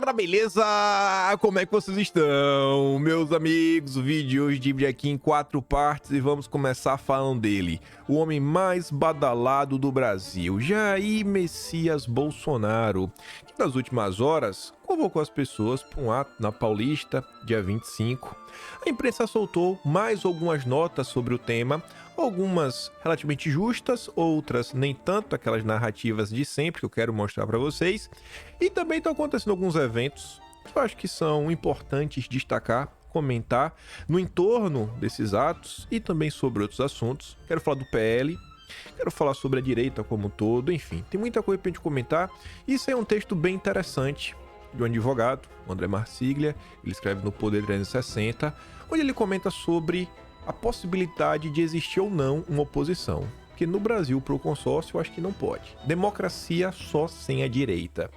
galera, beleza? Como é que vocês estão? Meus amigos, o vídeo de hoje divide aqui em 4 partes e vamos começar falando dele. O homem mais badalado do Brasil, Jair Messias Bolsonaro, que nas últimas horas convocou as pessoas para um ato na Paulista, dia 25. A imprensa soltou mais algumas notas sobre o tema, algumas relativamente justas, outras nem tanto, aquelas narrativas de sempre que eu quero mostrar para vocês. E também estão acontecendo alguns eventos que eu acho que são importantes destacar, comentar no entorno desses atos e também sobre outros assuntos. Quero falar do PL, quero falar sobre a direita como um todo, enfim, tem muita coisa pra gente comentar. Isso é um texto bem interessante de um advogado, o André Marsiglia, ele escreve no Poder 360, onde ele comenta sobre a possibilidade de existir ou não uma oposição. Porque no Brasil, para o consórcio, eu acho que não pode. Democracia só sem a direita.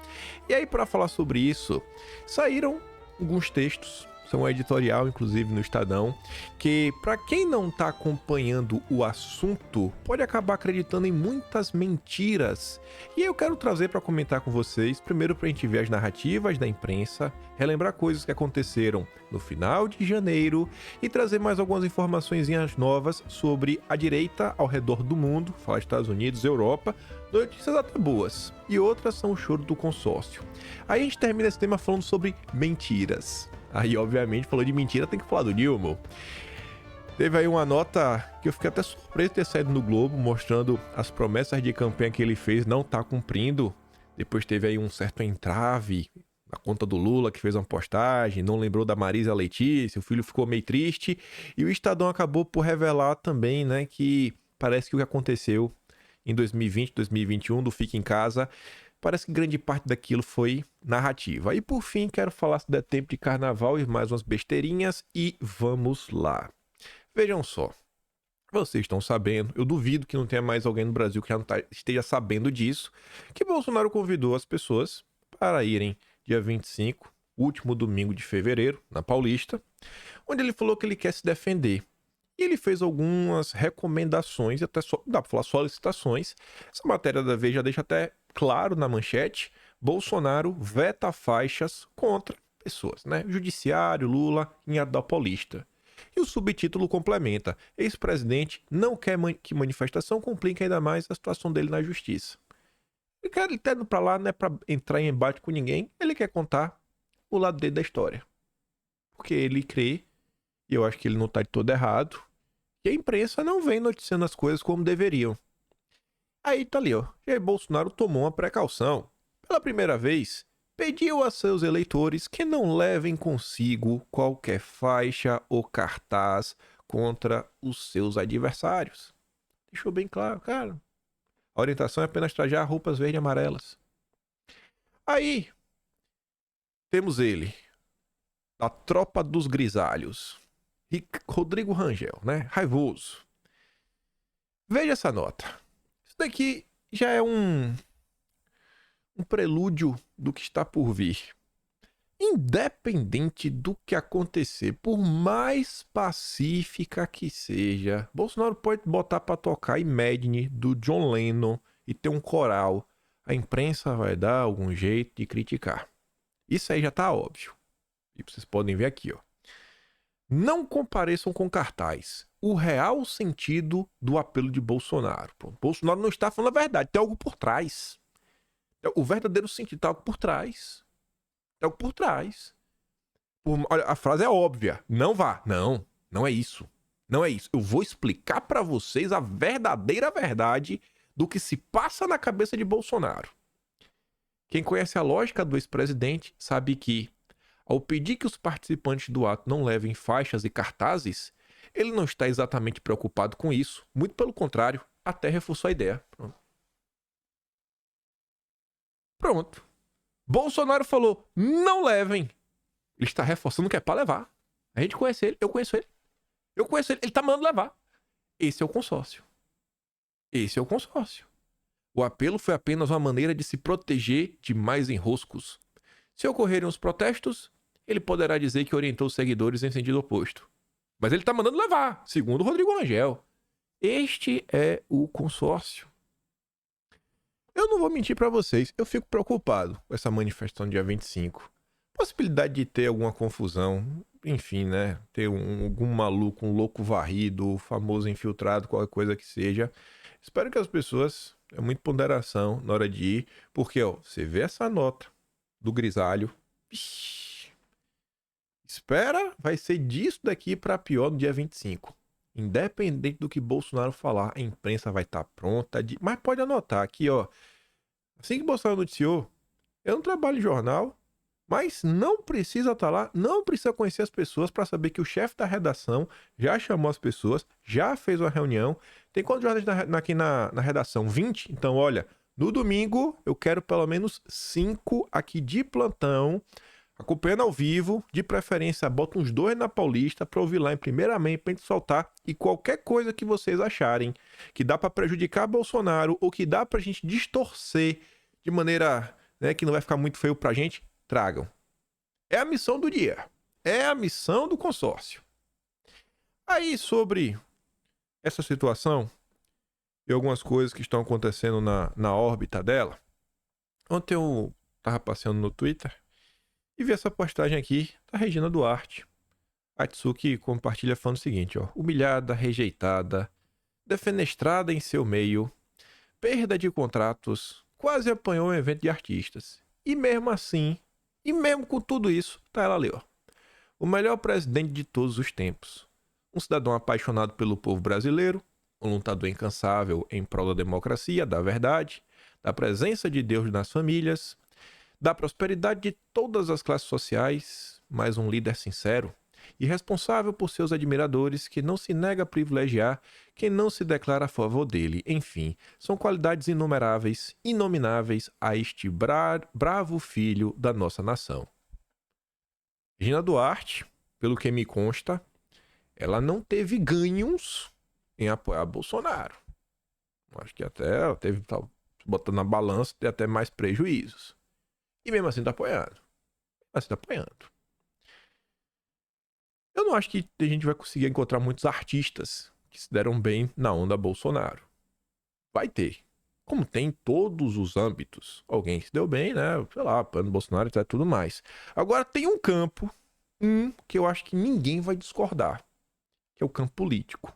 E aí, para falar sobre isso, saíram alguns textos, são um editorial, inclusive, no Estadão, que, para quem não está acompanhando o assunto, pode acabar acreditando em muitas mentiras. E aí eu quero trazer para comentar com vocês, primeiro para a gente ver as narrativas da imprensa, relembrar coisas que aconteceram no final de janeiro e trazer mais algumas informações novas sobre a direita ao redor do mundo, falar Estados Unidos, Europa, notícias até boas, e outras são o choro do consórcio. Aí a gente termina esse tema falando sobre mentiras. Aí, obviamente, falou de mentira, tem que falar do Dilma. Teve aí uma nota que eu fiquei até surpreso de ter saído no Globo, mostrando as promessas de campanha que ele fez não tá cumprindo. Depois teve aí um certo entrave na conta do Lula, que fez uma postagem, não lembrou da Marisa Letícia, o filho ficou meio triste. E o Estadão acabou por revelar também, né, que parece que o que aconteceu em 2020, 2021, do Fica em Casa, parece que grande parte daquilo foi narrativa. E por fim, quero falar se der tempo de carnaval e mais umas besteirinhas, e vamos lá. Vejam só, vocês estão sabendo, eu duvido que não tenha mais alguém no Brasil que já não esteja sabendo disso, que Bolsonaro convidou as pessoas para irem dia 25, último domingo de fevereiro, na Paulista, onde ele falou que ele quer se defender. E ele fez algumas recomendações, até dá para falar solicitações. Essa matéria da Veja deixa até claro na manchete: Bolsonaro veta faixas contra pessoas, né? Judiciário, Lula, em ato da Paulista. E o subtítulo complementa: ex-presidente não quer que manifestação complique ainda mais a situação dele na justiça. Ele tá indo pra lá, não é pra entrar em embate com ninguém, ele quer contar o lado dele da história. Porque ele crê, e eu acho que ele não tá de todo errado, que a imprensa não vem noticiando as coisas como deveriam. Aí tá ali, ó. Jair Bolsonaro tomou uma precaução. Pela primeira vez, pediu a seus eleitores que não levem consigo qualquer faixa ou cartaz contra os seus adversários. Deixou bem claro, cara. A orientação é apenas trajar roupas verdes e amarelas. Aí, temos ele, da tropa dos grisalhos, Rodrigo Rangel, né? Raivoso. Veja essa nota. Isso daqui já é um prelúdio do que está por vir. Independente do que acontecer, por mais pacífica que seja, Bolsonaro pode botar para tocar Imagine do John Lennon e ter um coral. A imprensa vai dar algum jeito de criticar. Isso aí já tá óbvio. E vocês podem ver aqui, ó. Não compareçam com cartaz. O real sentido do apelo de Bolsonaro. Pronto. Bolsonaro não está falando a verdade, tem algo por trás. O verdadeiro sentido tem algo por trás. Tem algo por trás. Olha, a frase é óbvia. Não vá. Não, não é isso. Não é isso. Eu vou explicar para vocês a verdadeira verdade do que se passa na cabeça de Bolsonaro. Quem conhece a lógica do ex-presidente sabe que, ao pedir que os participantes do ato não levem faixas e cartazes, ele não está exatamente preocupado com isso. Muito pelo contrário, até reforçou a ideia. Pronto. Bolsonaro falou, não levem. Ele está reforçando que é para levar. A gente conhece ele, eu conheço ele. Eu conheço ele, ele está mandando levar. Esse é o consórcio. Esse é o consórcio. O apelo foi apenas uma maneira de se proteger de mais enroscos. Se ocorrerem os protestos, ele poderá dizer que orientou os seguidores em sentido oposto. Mas ele está mandando levar, segundo Rodrigo Rangel. Este é o consórcio. Eu não vou mentir para vocês, eu fico preocupado com essa manifestação do dia 25. Possibilidade de ter alguma confusão, enfim, né? Ter algum maluco, um louco varrido, famoso infiltrado, qualquer coisa que seja. Espero que as pessoas tenham muita ponderação na hora de ir, porque, ó, você vê essa nota do grisalho. Vixi, espera, vai ser disso daqui pra pior no dia 25. Independente do que Bolsonaro falar, a imprensa vai estar pronta. Mas pode anotar aqui, ó. Assim que Bolsonaro noticiou, eu não trabalho em jornal, mas não precisa estar lá, não precisa conhecer as pessoas para saber que o chefe da redação já chamou as pessoas, já fez uma reunião. Tem quantos jornalistas aqui na redação? 20? Então, olha, no domingo eu quero pelo menos 5 aqui de plantão, acompanhando ao vivo, de preferência, bota uns 2 na Paulista para ouvir lá em primeiramente, pra gente soltar. E qualquer coisa que vocês acharem que dá para prejudicar Bolsonaro ou que dá pra gente distorcer de maneira, né, que não vai ficar muito feio pra gente, tragam. É a missão do dia. É a missão do consórcio. Aí, sobre essa situação e algumas coisas que estão acontecendo na órbita dela, ontem eu tava passeando no Twitter e vi essa postagem aqui da Regina Duarte. A Atsuki compartilha falando o seguinte, ó. Humilhada, rejeitada, defenestrada em seu meio, perda de contratos, quase apanhou um evento de artistas. E mesmo assim, e mesmo com tudo isso, tá ela ali, ó. O melhor presidente de todos os tempos. Um cidadão apaixonado pelo povo brasileiro, um lutador incansável em prol da democracia, da verdade, da presença de Deus nas famílias, da prosperidade de todas as classes sociais, mas um líder sincero e responsável por seus admiradores que não se nega a privilegiar quem não se declara a favor dele. Enfim, são qualidades inumeráveis, inomináveis a este bravo filho da nossa nação. Regina Duarte, pelo que me consta, ela não teve ganhos em apoiar Bolsonaro. Acho que até ela teve, tá, botando na balança, tem até mais prejuízos. E mesmo assim tá apoiando. Mas tá apoiando. Eu não acho que a gente vai conseguir encontrar muitos artistas que se deram bem na onda Bolsonaro. Vai ter. Como tem em todos os âmbitos. Alguém que se deu bem, né? Sei lá, plano Bolsonaro e tudo mais. Agora tem um campo, que eu acho que ninguém vai discordar. Que é o campo político.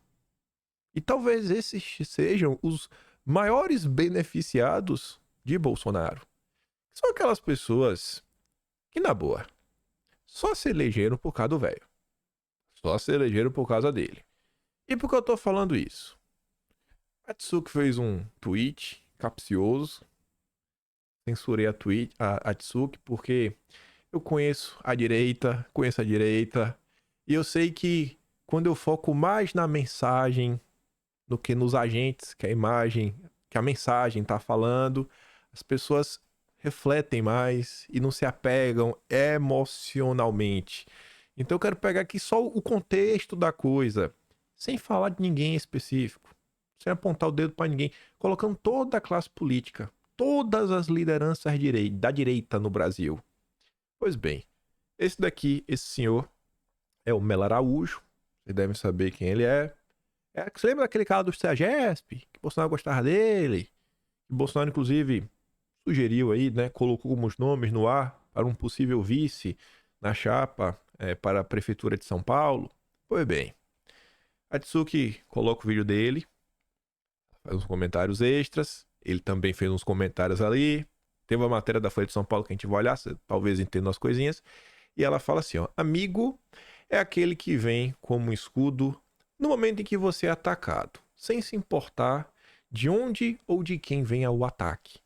E talvez esses sejam os maiores beneficiados de Bolsonaro. São aquelas pessoas que, na boa, só se elegeram por causa do velho. Só se elegeram por causa dele. E por que eu tô falando isso? A Atsuki fez um tweet capcioso. Censurei a Atsuki porque eu conheço a direita, e eu sei que quando eu foco mais na mensagem do que nos agentes que a mensagem tá falando, as pessoas refletem mais e não se apegam emocionalmente. Então eu quero pegar aqui só o contexto da coisa, sem falar de ninguém em específico, sem apontar o dedo para ninguém, colocando toda a classe política, todas as lideranças da direita no Brasil. Pois bem, esse senhor, é o Melo Araújo, vocês devem saber quem ele é. Você lembra daquele cara do CEAGESP, que Bolsonaro gostava dele? Que Bolsonaro, inclusive, sugeriu aí, né, colocou alguns nomes no ar para um possível vice na chapa para a Prefeitura de São Paulo. Pois bem, a Atsuki coloca o vídeo dele, faz uns comentários extras, ele também fez uns comentários ali, teve uma matéria da Folha de São Paulo que a gente vai olhar, você talvez entenda as coisinhas, e ela fala assim, ó, amigo é aquele que vem como um escudo no momento em que você é atacado, sem se importar de onde ou de quem venha o ataque.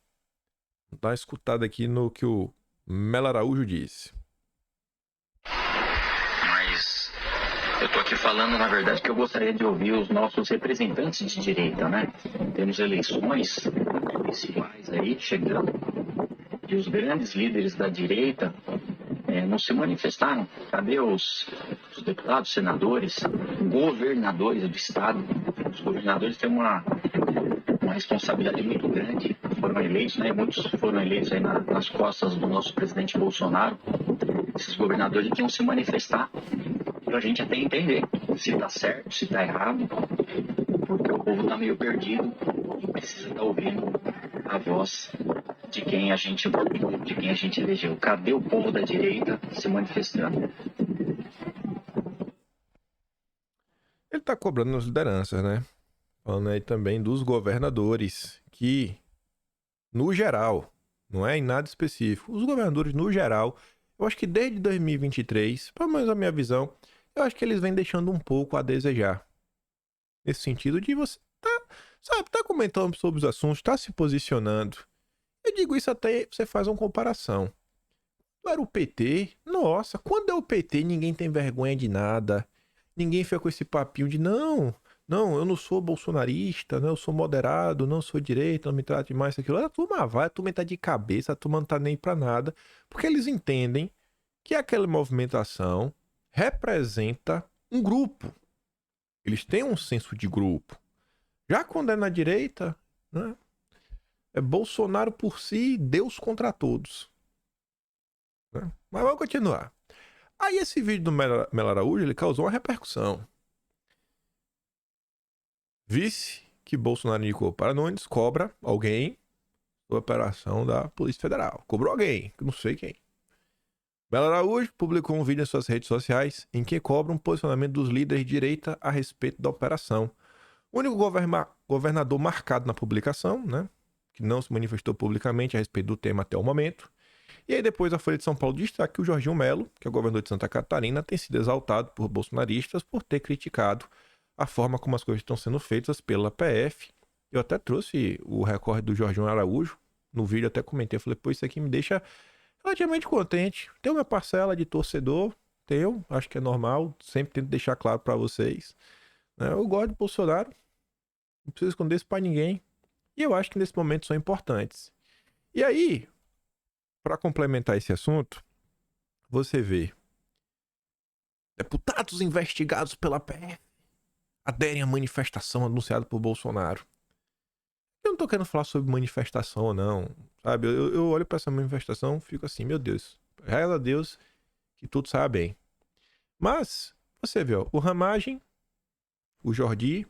Dá uma escutada aqui no que o Melo Araújo disse. Mas eu tô aqui falando, na verdade, que eu gostaria de ouvir os nossos representantes de direita, né? Temos eleições municipais aí chegando e os grandes líderes da direita não se manifestaram. Cadê os deputados, senadores, governadores do estado? Os governadores têm uma responsabilidade muito grande, foram eleitos, né? Muitos foram eleitos aí nas costas do nosso presidente Bolsonaro. Esses governadores tinham que se manifestar e a gente até entender se está certo, se está errado, porque o povo está meio perdido e precisa estar ouvindo a voz de quem a gente votou, de quem a gente elegeu. Cadê o povo da direita se manifestando? Ele tá cobrando as lideranças, né? Falando aí também dos governadores, que, no geral, não é em nada específico, os governadores, no geral, eu acho que desde 2023, pelo menos a minha visão, eu acho que eles vêm deixando um pouco a desejar. Nesse sentido de você tá comentando sobre os assuntos, tá se posicionando. Eu digo isso até você faz uma comparação. Era o PT, nossa, quando é o PT ninguém tem vergonha de nada. Ninguém fica com esse papinho de não, eu não sou bolsonarista, eu sou moderado, não sou direita, não me trate mais aquilo. A turma vai, a turma tá de cabeça, a turma não tá nem pra nada, porque eles entendem que aquela movimentação representa um grupo. Eles têm um senso de grupo. Já quando é na direita, né, é Bolsonaro por si, Deus contra todos. Né? Mas vamos continuar. Aí esse vídeo do Melo Araújo, ele causou uma repercussão. Vice que Bolsonaro indicou para Nunes cobra alguém da operação da Polícia Federal. Cobrou alguém, que não sei quem. Melo Araújo publicou um vídeo em suas redes sociais em que cobra um posicionamento dos líderes de direita a respeito da operação. O único governador marcado na publicação, né, que não se manifestou publicamente a respeito do tema até o momento. E aí depois a Folha de São Paulo destaca que o Jorginho Melo, que é o governador de Santa Catarina, tem sido exaltado por bolsonaristas por ter criticado a forma como as coisas estão sendo feitas pela PF. Eu até trouxe o recorde do Jorginho Araújo no vídeo, até comentei, falei, pô, isso aqui me deixa relativamente contente. Tenho minha parcela de torcedor, acho que é normal, sempre tento deixar claro para vocês. Eu gosto de Bolsonaro, não preciso esconder isso para ninguém. E eu acho que nesse momento são importantes. E aí, para complementar esse assunto, você vê deputados investigados pela PF aderem à manifestação anunciada por Bolsonaro. Eu não tô querendo falar sobre manifestação ou não, sabe? Eu olho para essa manifestação e fico assim, meu Deus, reza a Deus que tudo saia bem. Mas, você vê, ó, o Ramagem, o Jordi,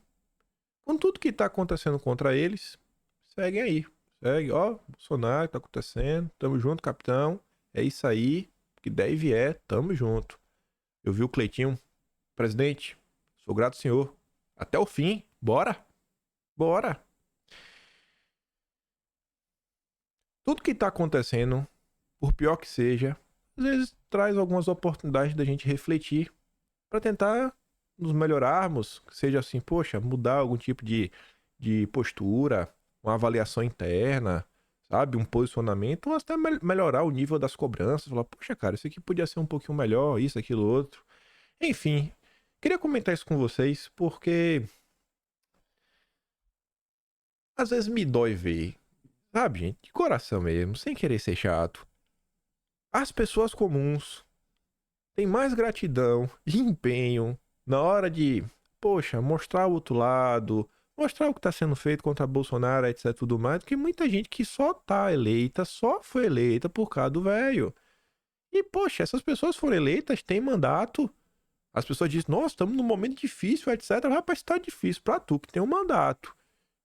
com tudo que tá acontecendo contra eles, seguem aí. Segue, ó, Bolsonaro, tá acontecendo, tamo junto, capitão, é isso aí, que der e vier, tamo junto. Eu vi o Cleitinho, presidente, sou grato ao senhor, até o fim, bora, bora. Tudo que tá acontecendo, por pior que seja, às vezes traz algumas oportunidades da gente refletir para tentar nos melhorarmos, seja assim, poxa, mudar algum tipo de postura, uma avaliação interna, sabe, um posicionamento, ou até melhorar o nível das cobranças, falar, poxa, cara, isso aqui podia ser um pouquinho melhor, isso, aquilo, outro. Enfim, queria comentar isso com vocês, porque às vezes me dói ver, sabe, gente, de coração mesmo, sem querer ser chato. As pessoas comuns têm mais gratidão e empenho na hora de, poxa, mostrar o outro lado, mostrar o que está sendo feito contra Bolsonaro, etc, tudo mais, do que muita gente que só tá eleita, só foi eleita por causa do velho. E, poxa, essas pessoas foram eleitas, têm mandato. As pessoas dizem, nossa, estamos num momento difícil, etc. Rapaz, tá difícil pra tu, que tem um mandato,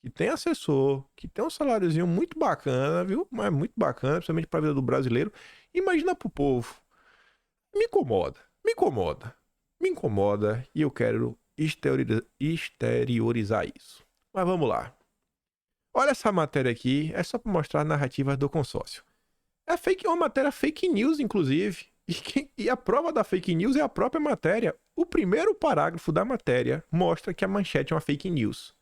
que tem assessor, que tem um saláriozinho muito bacana, viu? Mas muito bacana, principalmente pra vida do brasileiro. Imagina pro povo. Me incomoda, me incomoda, me incomoda e eu quero exteriorizar isso. Mas vamos lá. Olha essa matéria aqui, é só pra mostrar a narrativa do consórcio. É uma matéria fake news, inclusive. E a prova da fake news é a própria matéria. O primeiro parágrafo da matéria mostra que a manchete é uma fake news.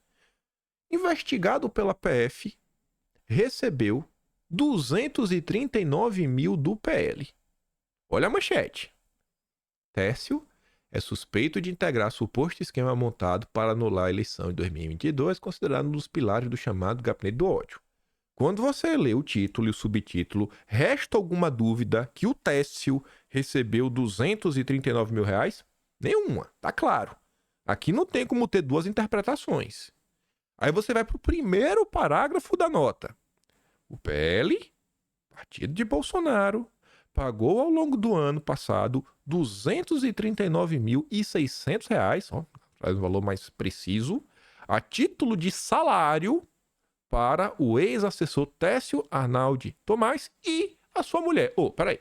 Investigado pela PF, recebeu 239 mil do PL. Olha a manchete. Tércio é suspeito de integrar suposto esquema montado para anular a eleição de 2022, considerado um dos pilares do chamado Gabinete do Ódio. Quando você lê o título e o subtítulo, resta alguma dúvida que o Tércio recebeu 239 mil reais? Nenhuma, tá claro. Aqui não tem como ter duas interpretações. Aí você vai para o primeiro parágrafo da nota. O PL, partido de Bolsonaro, pagou ao longo do ano passado R$ 239.600, ó, traz um valor mais preciso, a título de salário para o ex-assessor Técio Arnaldi Tomás e a sua mulher. Peraí.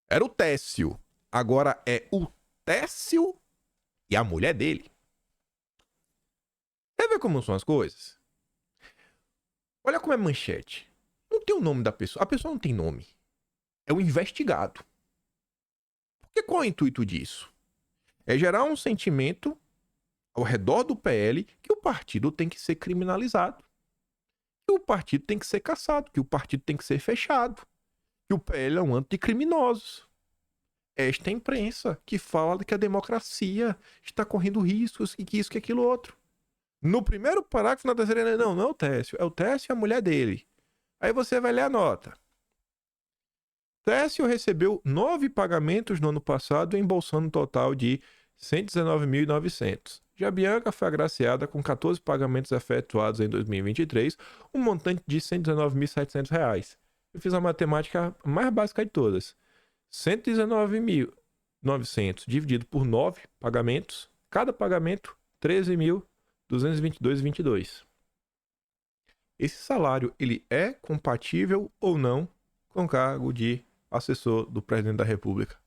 Era o Técio. Agora é o Técio e a mulher dele. Quer ver como são as coisas? Olha como é manchete. Não tem o nome da pessoa. A pessoa não tem nome. É o investigado. Porque qual é o intuito disso? É gerar um sentimento ao redor do PL que o partido tem que ser criminalizado. Que o partido tem que ser caçado. Que o partido tem que ser fechado. Que o PL é um âmbito de criminosos. Esta é a imprensa que fala que a democracia está correndo riscos e que isso, que aquilo, outro. No primeiro parágrafo, na terceira linha, não é o Técio. É o Técio e a mulher dele. Aí você vai ler a nota. Técio recebeu 9 pagamentos no ano passado, embolsando um total de 119.900. Já Bianca foi agraciada com 14 pagamentos efetuados em 2023, um montante de R$ 119.700. Eu fiz a matemática mais básica de todas. 119.900 dividido por 9 pagamentos, cada pagamento 13.222,22. Esse salário, ele é compatível ou não com o cargo de assessor do presidente da República?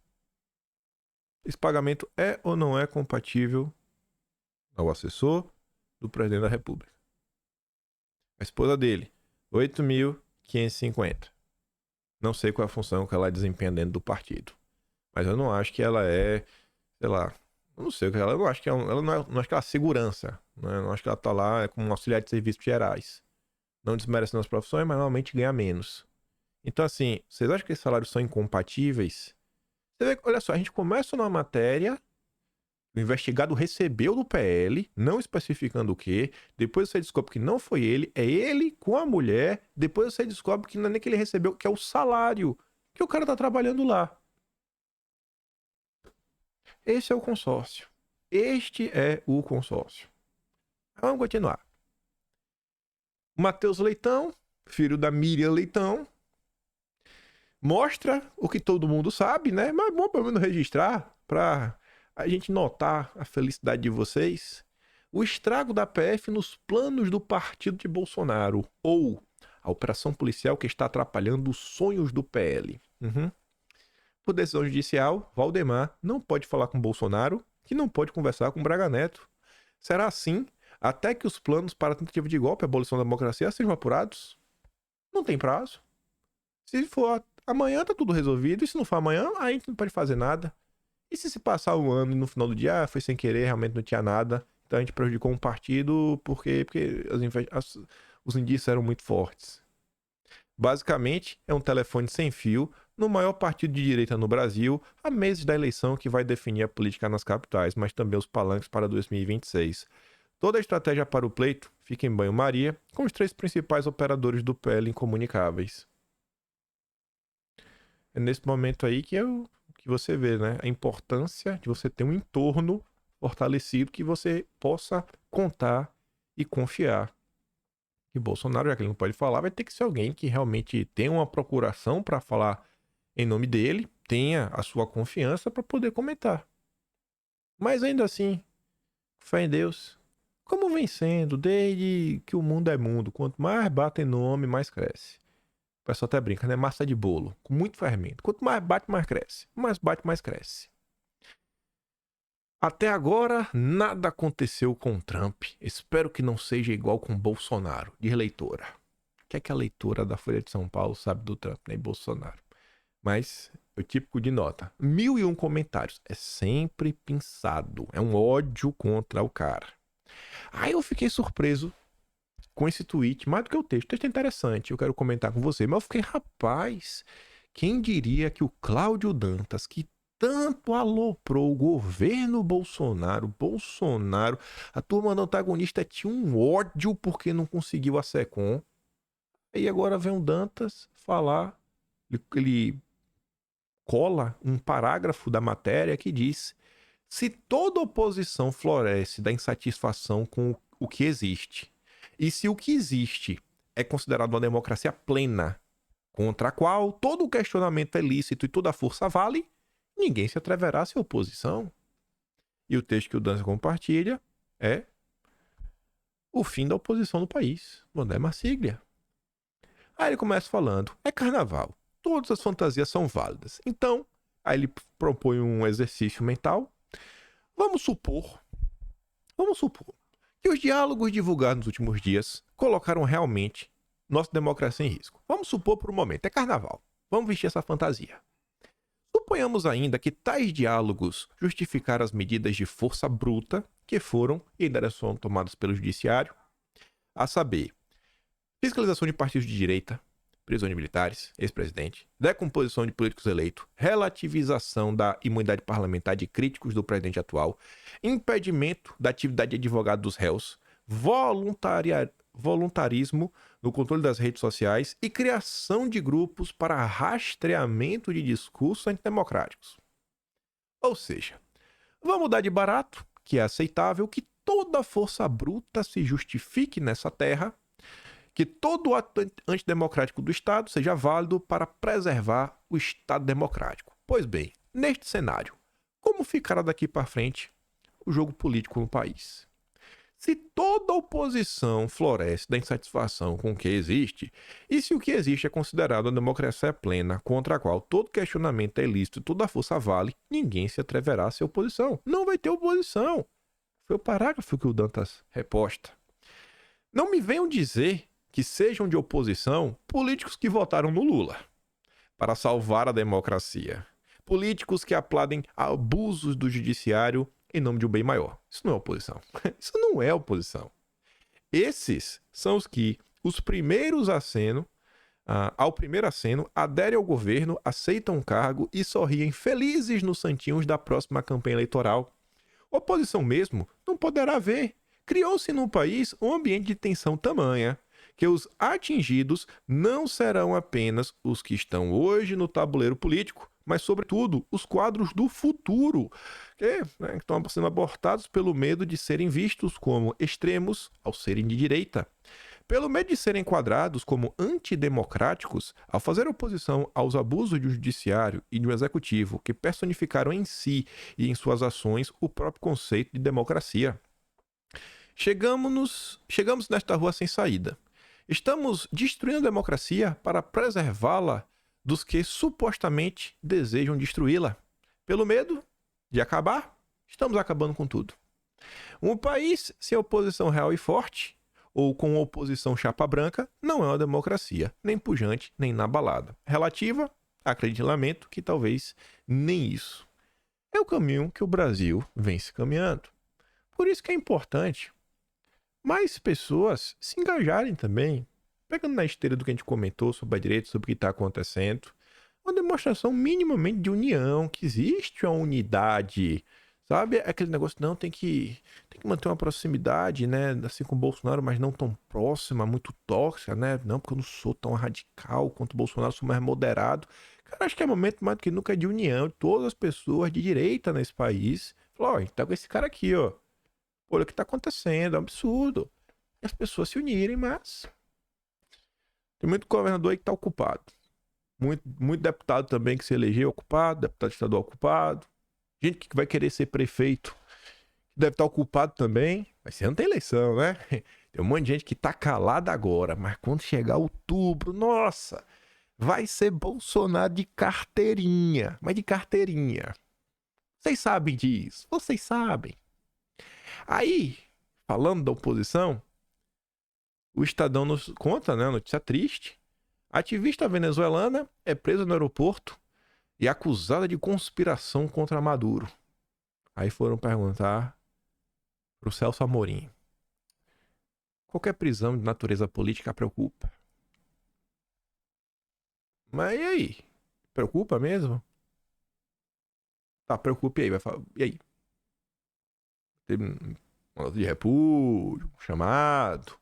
Esse pagamento é ou não é compatível ao assessor do presidente da República? A esposa dele, 8.550. Não sei qual é a função que ela desempenha dentro do partido. Mas eu não acho que ela é, sei lá, eu não sei o que ela, eu não acho que ela não acho que ela é segurança, né? Eu não acho que ela tá lá como auxiliar de serviços gerais. Não desmerecendo as profissões, mas normalmente ganha menos. Então assim, vocês acham que esses salários são incompatíveis? Você vê, olha só, a gente começa numa matéria, o investigado recebeu do PL, não especificando o quê. Depois você descobre que não foi ele, é ele com a mulher. Depois você descobre que não é nem que ele recebeu, que é o salário que o cara tá trabalhando lá. Esse é o consórcio. Este é o consórcio. Vamos continuar. Matheus Leitão, filho da Miriam Leitão, mostra o que todo mundo sabe, né? Mas é bom pelo menos registrar para a gente notar a felicidade de vocês. O estrago da PF nos planos do partido de Bolsonaro, ou a operação policial que está atrapalhando os sonhos do PL. Por decisão judicial, Valdemar não pode falar com Bolsonaro, que não pode conversar com Braga Neto. Será assim até que os planos para a tentativa de golpe e abolição da democracia sejam apurados? Não tem prazo. Se for amanhã, tá tudo resolvido. E se não for amanhã, aí a gente não pode fazer nada. E se passar um ano e no final do dia foi sem querer, realmente não tinha nada, então a gente prejudicou um partido porque os indícios eram muito fortes. Basicamente, é um telefone sem fio no maior partido de direita no Brasil, há meses da eleição que vai definir a política nas capitais, mas também os palanques para 2026. Toda a estratégia para o pleito fica em banho-maria, com os 3 principais operadores do PL incomunicáveis. É nesse momento aí que você vê, né, a importância de você ter um entorno fortalecido que você possa contar e confiar. E Bolsonaro, já que ele não pode falar, vai ter que ser alguém que realmente tenha uma procuração para falar em nome dele, tenha a sua confiança para poder comentar. Mas ainda assim, fé em Deus, como vem sendo desde que o mundo é mundo, quanto mais batem no homem, mais cresce. O pessoal até brinca, né? Massa de bolo, com muito fermento. Quanto mais bate, mais cresce. Mais bate, mais cresce. Até agora, nada aconteceu com Trump. Espero que não seja igual com Bolsonaro, diz leitora. O que é que a leitora da Folha de São Paulo sabe do Trump, nem Bolsonaro? Mas, o típico de nota. 1001 comentários. É sempre pensado. É um ódio contra o cara. Aí eu fiquei surpreso com esse tweet, mais do que o texto. O texto é interessante, eu quero comentar com você. Mas eu fiquei, rapaz, quem diria que o Cláudio Dantas, que tanto aloprou o governo Bolsonaro, a turma do antagonista tinha um ódio porque não conseguiu a SECOM. E agora vem o Dantas falar, ele cola um parágrafo da matéria que diz: se toda oposição floresce da insatisfação com o que existe, e se o que existe é considerado uma democracia plena, contra a qual todo o questionamento é lícito e toda a força vale, ninguém se atreverá a ser oposição. E o texto que o Dantas compartilha é: o fim da oposição no país, André Marsiglia. Aí ele começa falando, é carnaval, todas as fantasias são válidas. Então, aí ele propõe um exercício mental. Vamos supor que os diálogos divulgados nos últimos dias colocaram realmente nossa democracia em risco. Vamos supor por um momento, é carnaval. Vamos vestir essa fantasia. Suponhamos ainda que tais diálogos justificaram as medidas de força bruta que foram e ainda são tomadas pelo judiciário, a saber, fiscalização de partidos de direita, prisão de militares, ex-presidente, decomposição de políticos eleitos, relativização da imunidade parlamentar de críticos do presidente atual, impedimento da atividade de advogado dos réus, voluntarismo no controle das redes sociais e criação de grupos para rastreamento de discursos antidemocráticos. Ou seja, vamos dar de barato, que é aceitável, que toda força bruta se justifique nessa terra, que todo ato antidemocrático do Estado seja válido para preservar o Estado democrático. Pois bem, neste cenário, como ficará daqui para frente o jogo político no país? Se toda oposição floresce da insatisfação com o que existe, e se o que existe é considerado a democracia plena, contra a qual todo questionamento é ilícito e toda força vale, ninguém se atreverá a ser oposição. Não vai ter oposição. Foi o parágrafo que o Dantas reposta. Não me venham dizer que sejam de oposição políticos que votaram no Lula para salvar a democracia. Políticos que aplaudem abusos do judiciário em nome de um bem maior. Isso não é oposição. Isso não é oposição. Esses são os que, ao primeiro aceno, aderem ao governo, aceitam o cargo e sorriem felizes nos santinhos da próxima campanha eleitoral. Oposição mesmo não poderá haver. Criou-se no país um ambiente de tensão tamanha que os atingidos não serão apenas os que estão hoje no tabuleiro político, mas, sobretudo, os quadros do futuro, que estão sendo abortados pelo medo de serem vistos como extremos ao serem de direita. Pelo medo de serem enquadrados como antidemocráticos ao fazer oposição aos abusos do judiciário e do executivo que personificaram em si e em suas ações o próprio conceito de democracia. Chegamos nesta rua sem saída. Estamos destruindo a democracia para preservá-la dos que supostamente desejam destruí-la. Pelo medo de acabar, estamos acabando com tudo. Um país sem oposição real e forte, ou com oposição chapa branca, não é uma democracia, nem pujante, nem inabalada. Relativa, acredite, lamento, que talvez nem isso. É o caminho que o Brasil vem se caminhando. Por isso que é importante mais pessoas se engajarem também, pegando na esteira do que a gente comentou sobre a direita, sobre o que está acontecendo, uma demonstração minimamente de união, que existe uma unidade, sabe? Aquele negócio, não, tem que manter uma proximidade, né, assim com o Bolsonaro, mas não tão próxima, muito tóxica, né? Não, porque eu não sou tão radical quanto o Bolsonaro, sou mais moderado. Cara, acho que é momento mais do que nunca de união de todas as pessoas de direita nesse país. Falou, ó, a gente tá com esse cara aqui, ó. Olha o que tá acontecendo, é um absurdo. E as pessoas se unirem, mas tem muito governador aí que tá ocupado. Muito deputado também que se elegeu ocupado, deputado estadual ocupado. Gente que vai querer ser prefeito deve estar ocupado também. Mas você não tem eleição, né? Tem um monte de gente que tá calada agora, mas quando chegar outubro, nossa, vai ser Bolsonaro de carteirinha. Mas de carteirinha. Vocês sabem disso, vocês sabem. Aí, falando da oposição, o Estadão nos conta, né, notícia triste. A ativista venezuelana é presa no aeroporto e acusada de conspiração contra Maduro. Aí foram perguntar pro Celso Amorim. Qualquer prisão de natureza política preocupa. Mas e aí? Preocupa mesmo? Tá, preocupe aí. Vai falar, e aí? Teve um nota de repúdio, um chamado.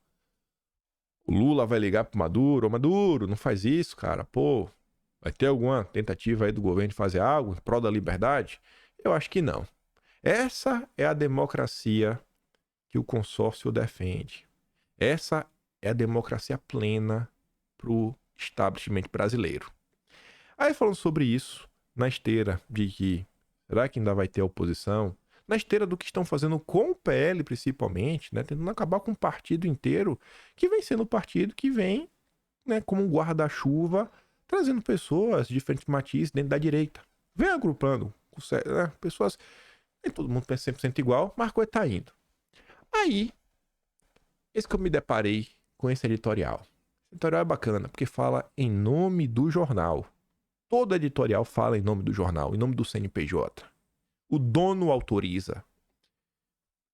O Lula vai ligar pro Maduro. Ô, Maduro, não faz isso, cara. Pô, vai ter alguma tentativa aí do governo de fazer algo em prol da liberdade? Eu acho que não. Essa é a democracia que o consórcio defende. Essa é a democracia plena pro establishment brasileiro. Aí falando sobre isso, na esteira de que será que ainda vai ter oposição? na esteira do que estão fazendo com o PL, principalmente, né, tentando acabar com um partido inteiro, que vem sendo o partido que vem, né, como um guarda-chuva, trazendo pessoas de diferentes matizes dentro da direita. Vem agrupando, né, pessoas, nem todo mundo pensa 100% igual, mas a coisa tá indo. Aí, esse que eu me deparei com esse editorial. Esse editorial é bacana, porque fala em nome do jornal. Todo editorial fala em nome do jornal, em nome do CNPJ. O dono autoriza.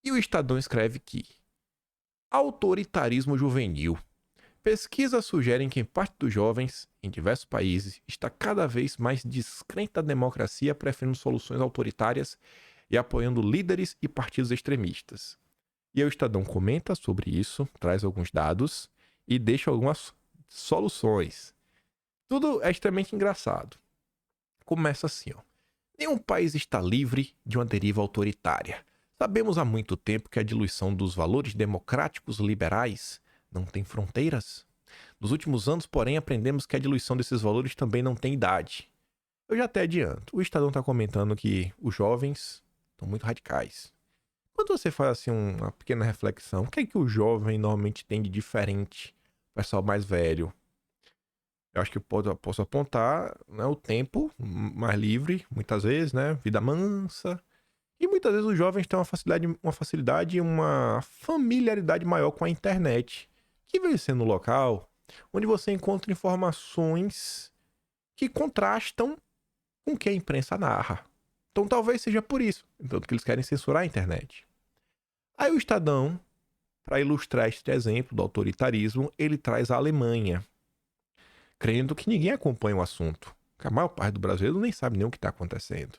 E o Estadão escreve que autoritarismo juvenil. Pesquisas sugerem que parte dos jovens, em diversos países, está cada vez mais descrente da democracia, preferindo soluções autoritárias e apoiando líderes e partidos extremistas. E aí o Estadão comenta sobre isso, traz alguns dados e deixa algumas soluções. Tudo é extremamente engraçado. Começa assim, ó. Nenhum país está livre de uma deriva autoritária. Sabemos há muito tempo que a diluição dos valores democráticos liberais não tem fronteiras. Nos últimos anos, porém, aprendemos que a diluição desses valores também não tem idade. Eu já até adianto. O Estadão está comentando que os jovens estão muito radicais. Quando você faz assim uma pequena reflexão, o que é que o jovem normalmente tem de diferente do pessoal mais velho? Eu acho que eu posso apontar, né, o tempo mais livre, muitas vezes, né? Vida mansa. E muitas vezes os jovens têm uma facilidade e uma familiaridade maior com a internet, que vem sendo um local onde você encontra informações que contrastam com o que a imprensa narra. Então talvez seja por isso, tanto que eles querem censurar a internet. Aí o Estadão, para ilustrar este exemplo do autoritarismo, ele traz a Alemanha, crendo que ninguém acompanha o assunto, que a maior parte do brasileiro nem sabe nem o que está acontecendo.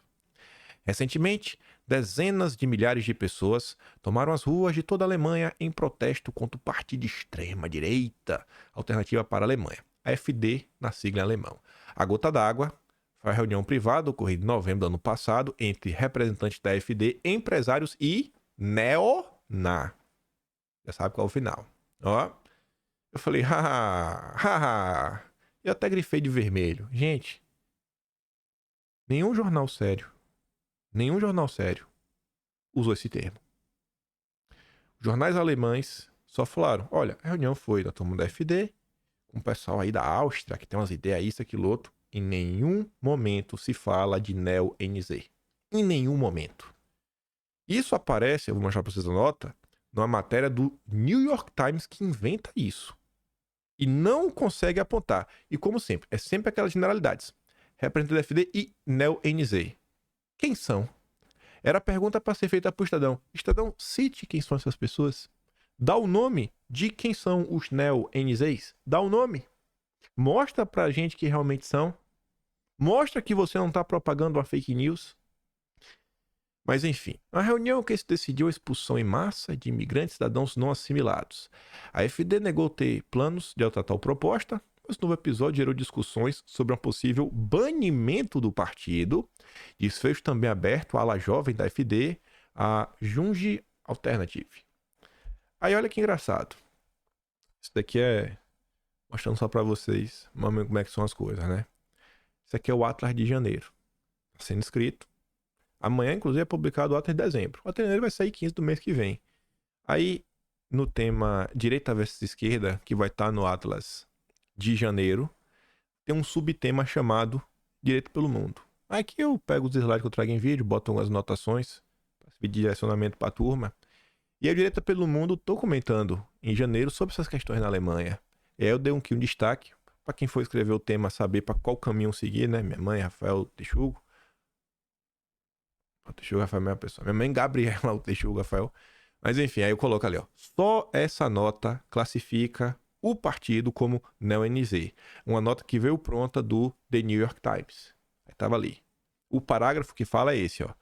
Recentemente, dezenas de milhares de pessoas tomaram as ruas de toda a Alemanha em protesto contra o partido de extrema-direita, Alternativa para a Alemanha, AfD, na sigla em alemão. A gota d'água foi a reunião privada ocorrida em novembro do ano passado entre representantes da AfD, empresários e neoná. Já sabe qual é o final. Ó, eu falei, haha. Eu até grifei de vermelho. Gente, nenhum jornal sério usou esse termo. Os jornais alemães só falaram, olha, a reunião foi da turma da AfD, com o pessoal aí da Áustria, que tem umas ideias isso, aquilo, outro. Em nenhum momento se fala de neo-NZ. Em nenhum momento. Isso aparece, eu vou mostrar para vocês a nota, numa matéria do New York Times que inventa isso. E não consegue apontar. E como sempre, é sempre aquelas generalidades. Representante da AfD e neo-NZ. Quem são? Era a pergunta para ser feita para o Estadão. Estadão, cite quem são essas pessoas. Dá o nome de quem são os neo-NZs. Dá o nome. Mostra pra gente que realmente são. Mostra que você não está propagando uma fake news. Mas enfim, a reunião que se decidiu a expulsão em massa de imigrantes e cidadãos não assimilados. A AfD negou ter planos de outra tal proposta, mas o novo episódio gerou discussões sobre um possível banimento do partido. Desfecho também aberto à ala jovem da AfD, a Junge Alternative. Aí olha que engraçado. Isso daqui é mostrando só pra vocês como é que são as coisas, né? Isso aqui é o Atlas de janeiro. Tá sendo escrito. Amanhã, inclusive, é publicado o Atlas de dezembro. O Atlas de janeiro vai sair 15 do mês que vem. Aí, no tema direita versus esquerda, que vai estar no Atlas de janeiro, tem um subtema chamado Direito pelo Mundo. Aqui eu pego os slides que eu trago em vídeo, boto algumas anotações para pedir direcionamento para a turma. E a Direita pelo Mundo, estou comentando em janeiro sobre essas questões na Alemanha. E aí eu dei um destaque para quem for escrever o tema saber para qual caminho seguir, né? Minha mãe, Rafael Texugo. O Texugo, Rafael é a mesma pessoa. Minha mãe, Gabriela, o Texugo, Rafael. Mas enfim, aí eu coloco ali, ó. Só essa nota classifica o partido como neo-NZ. Uma nota que veio pronta do The New York Times. Aí tava ali. O parágrafo que fala é esse, ó.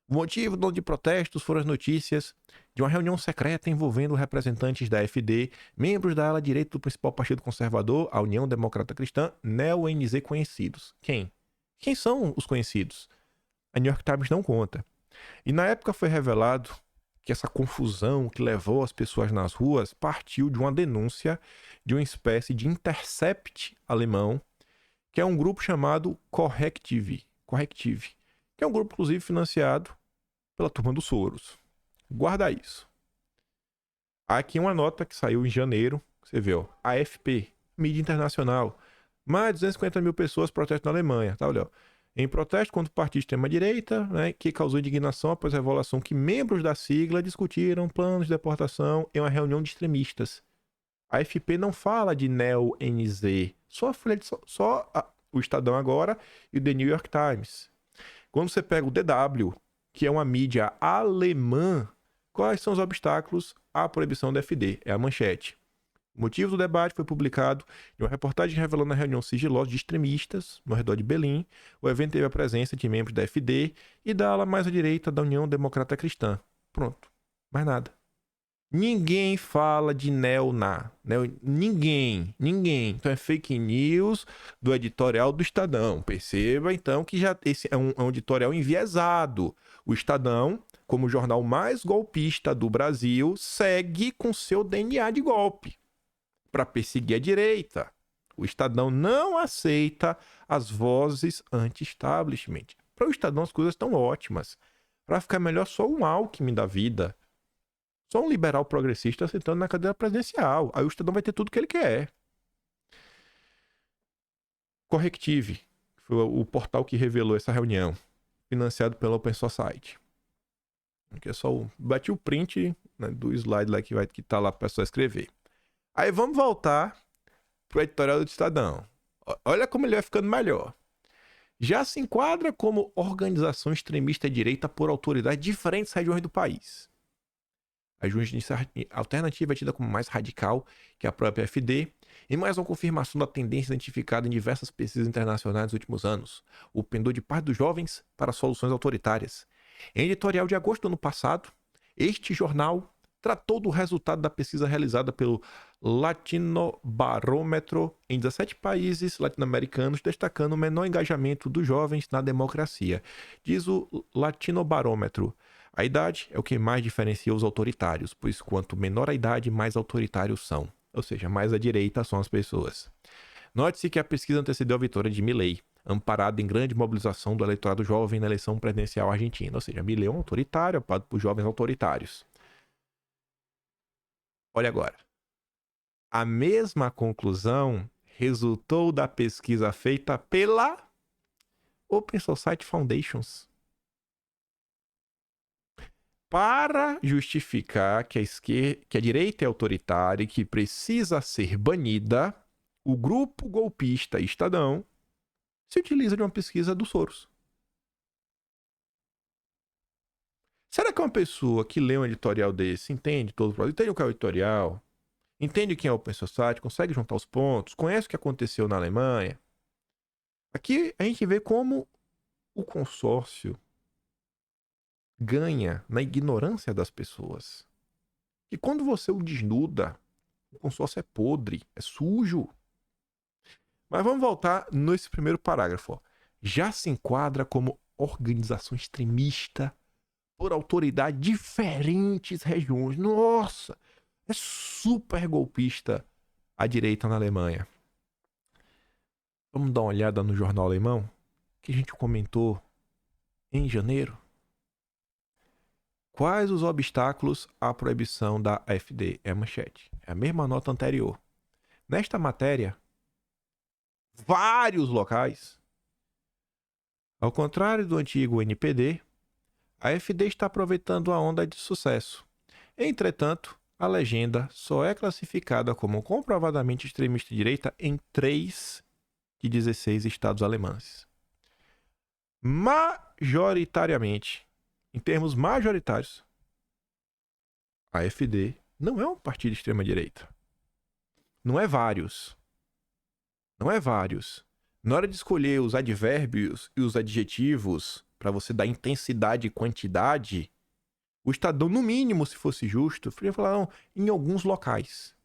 O motivo de protestos foram as notícias de uma reunião secreta envolvendo representantes da AfD, membros da ala direita do principal partido conservador, a União Democrata Cristã, neo-NZ conhecidos. Quem? Quem são os conhecidos? A New York Times não conta. E na época foi revelado que essa confusão que levou as pessoas nas ruas partiu de uma denúncia de uma espécie de intercept alemão, que é um grupo chamado Corrective, que é um grupo, inclusive, financiado pela turma do Soros. Guarda isso. Aqui uma nota que saiu em janeiro. Você vê, ó. AFP, mídia internacional. Mais de 250 mil pessoas protestam na Alemanha. Tá, olha, ó. Em protesto contra o partido de extrema-direita, né, que causou indignação após a revelação que membros da sigla discutiram planos de deportação em uma reunião de extremistas. A AFP não fala de neo-NZ, o Estadão agora e o The New York Times. Quando você pega o DW, que é uma mídia alemã, quais são os obstáculos à proibição da FD? É a manchete. O motivo do debate foi publicado em uma reportagem revelando a reunião sigilosa de extremistas no redor de Berlim. O evento teve a presença de membros da FD e da ala mais à direita da União Democrata Cristã. Pronto. Mais nada. Ninguém fala de neoná. Ninguém. Então é fake news do editorial do Estadão. Perceba, então, que já esse é um editorial enviesado. O Estadão, como o jornal mais golpista do Brasil, segue com seu DNA de golpe para perseguir a direita. O Estadão não aceita as vozes anti-establishment. Para o Estadão as coisas estão ótimas. Para ficar melhor, só um Alckmin da vida. Só um liberal progressista sentando na cadeira presidencial. Aí o Estadão vai ter tudo que ele quer. Corrective, que foi o portal que revelou essa reunião, financiado pela Open Society. Aqui é só bati o print, né, do slide lá que tá lá para só escrever. Aí vamos voltar pro editorial do Estadão. Olha como ele vai ficando melhor. Já se enquadra como organização extremista de direita por autoridades de diferentes regiões do país. A justiça alternativa é tida como mais radical que a própria FD, e mais uma confirmação da tendência identificada em diversas pesquisas internacionais nos últimos anos, o pendor de parte dos jovens para soluções autoritárias. Em editorial de agosto do ano passado, este jornal tratou do resultado da pesquisa realizada pelo Latinobarômetro em 17 países latino-americanos, destacando o menor engajamento dos jovens na democracia. Diz o Latinobarômetro: a idade é o que mais diferencia os autoritários, pois quanto menor a idade, mais autoritários são. Ou seja, mais à direita são as pessoas. Note-se que a pesquisa antecedeu a vitória de Milei, amparado em grande mobilização do eleitorado jovem na eleição presidencial argentina. Ou seja, Milei é um autoritário, apoiado por jovens autoritários. Olha agora. A mesma conclusão resultou da pesquisa feita pela Open Society Foundations. Para justificar que a direita é autoritária e que precisa ser banida, o grupo golpista Estadão se utiliza de uma pesquisa do Soros. Será que uma pessoa que lê um editorial desse entende todo o problema? Entende o que é o editorial? Entende quem é o Open Society? Consegue juntar os pontos? Conhece o que aconteceu na Alemanha? Aqui a gente vê como o consórcio ganha na ignorância das pessoas. E quando você o desnuda, o consórcio é podre, é sujo. Mas vamos voltar nesse primeiro parágrafo. Ó. Já se enquadra como organização extremista por autoridade de diferentes regiões. Nossa, é super golpista a direita na Alemanha. Vamos dar uma olhada no jornal alemão que a gente comentou em janeiro. Quais os obstáculos à proibição da AfD? É a manchete. É a mesma nota anterior. Nesta matéria, vários locais. Ao contrário do antigo NPD, a AfD está aproveitando a onda de sucesso. Entretanto, a legenda só é classificada como comprovadamente extremista de direita em 3 de 16 estados alemães. Majoritariamente, em termos majoritários, a AfD não é um partido de extrema-direita. Não é vários. Na hora de escolher os advérbios e os adjetivos para você dar intensidade e quantidade, o Estadão, no mínimo, se fosse justo, poderia falar, não, em alguns locais.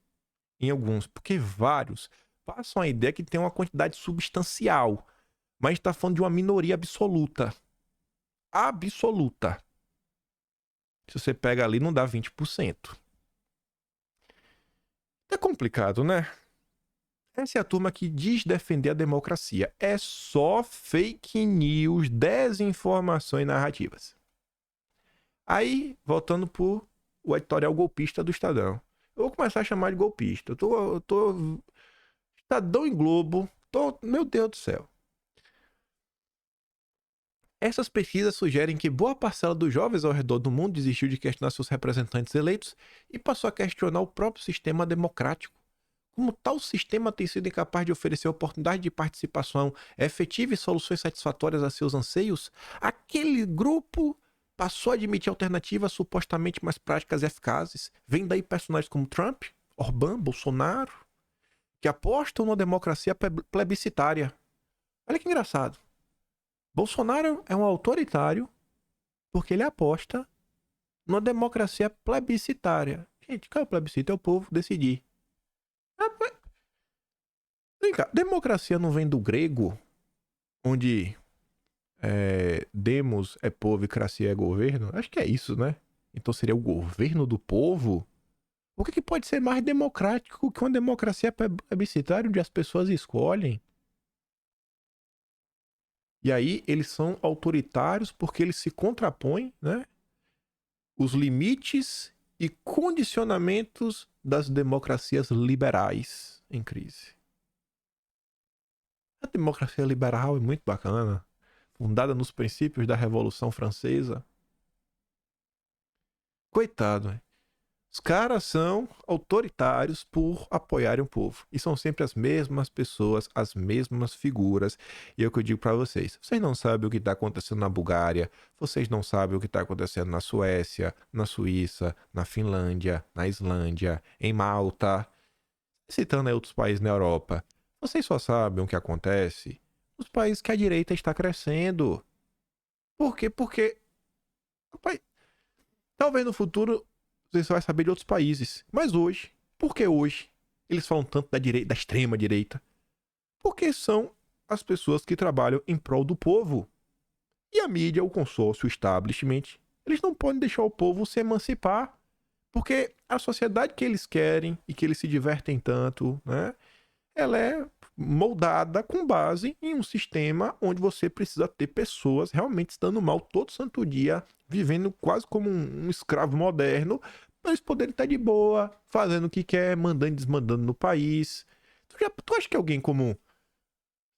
Em alguns, porque vários passam a ideia que tem uma quantidade substancial, mas a gente está falando de uma minoria absoluta. Absoluta. Se você pega ali, não dá 20%. É complicado, né? Essa é a turma que diz defender a democracia. É só fake news, desinformação e narrativas. Aí, voltando pro o editorial golpista do Estadão. Eu vou começar a chamar de golpista. Eu tô Estadão e Globo. Meu Deus do céu. Essas pesquisas sugerem que boa parcela dos jovens ao redor do mundo desistiu de questionar seus representantes eleitos e passou a questionar o próprio sistema democrático. Como tal sistema tem sido incapaz de oferecer oportunidade de participação efetiva e soluções satisfatórias a seus anseios, aquele grupo passou a admitir alternativas supostamente mais práticas e eficazes. Vem daí personagens como Trump, Orbán, Bolsonaro, que apostam numa democracia plebiscitária. Olha que engraçado. Bolsonaro é um autoritário porque ele aposta numa democracia plebiscitária. Gente, qual é o plebiscito? É o povo decidir. Vem cá, democracia não vem do grego, onde demos é povo e cracia é governo? Acho que é isso, né? Então seria o governo do povo? O que pode ser mais democrático que uma democracia plebiscitária onde as pessoas escolhem? E aí eles são autoritários porque eles se contrapõem, né? Os limites e condicionamentos das democracias liberais em crise. A democracia liberal é muito bacana, fundada nos princípios da Revolução Francesa. Coitado, hein? Os caras são autoritários por apoiarem o povo. E são sempre as mesmas pessoas, as mesmas figuras. E é o que eu digo pra vocês. Vocês não sabem o que tá acontecendo na Bulgária. Vocês não sabem o que tá acontecendo na Suécia, na Suíça, na Finlândia, na Islândia, em Malta. Citando aí outros países na Europa. Vocês só sabem o que acontece nos países que a direita está crescendo. Por quê? Porque, rapaz, talvez no futuro você só vai saber de outros países. Mas hoje, por que hoje eles falam tanto da direita, da extrema direita? Porque são as pessoas que trabalham em prol do povo. E a mídia, o consórcio, o establishment, eles não podem deixar o povo se emancipar. Porque a sociedade que eles querem e que eles se divertem tanto, né? Ela é moldada com base em um sistema onde você precisa ter pessoas realmente estando mal todo santo dia, vivendo quase como um escravo moderno, para eles poderem estar de boa, fazendo o que quer, mandando e desmandando no país. Tu acha que alguém como,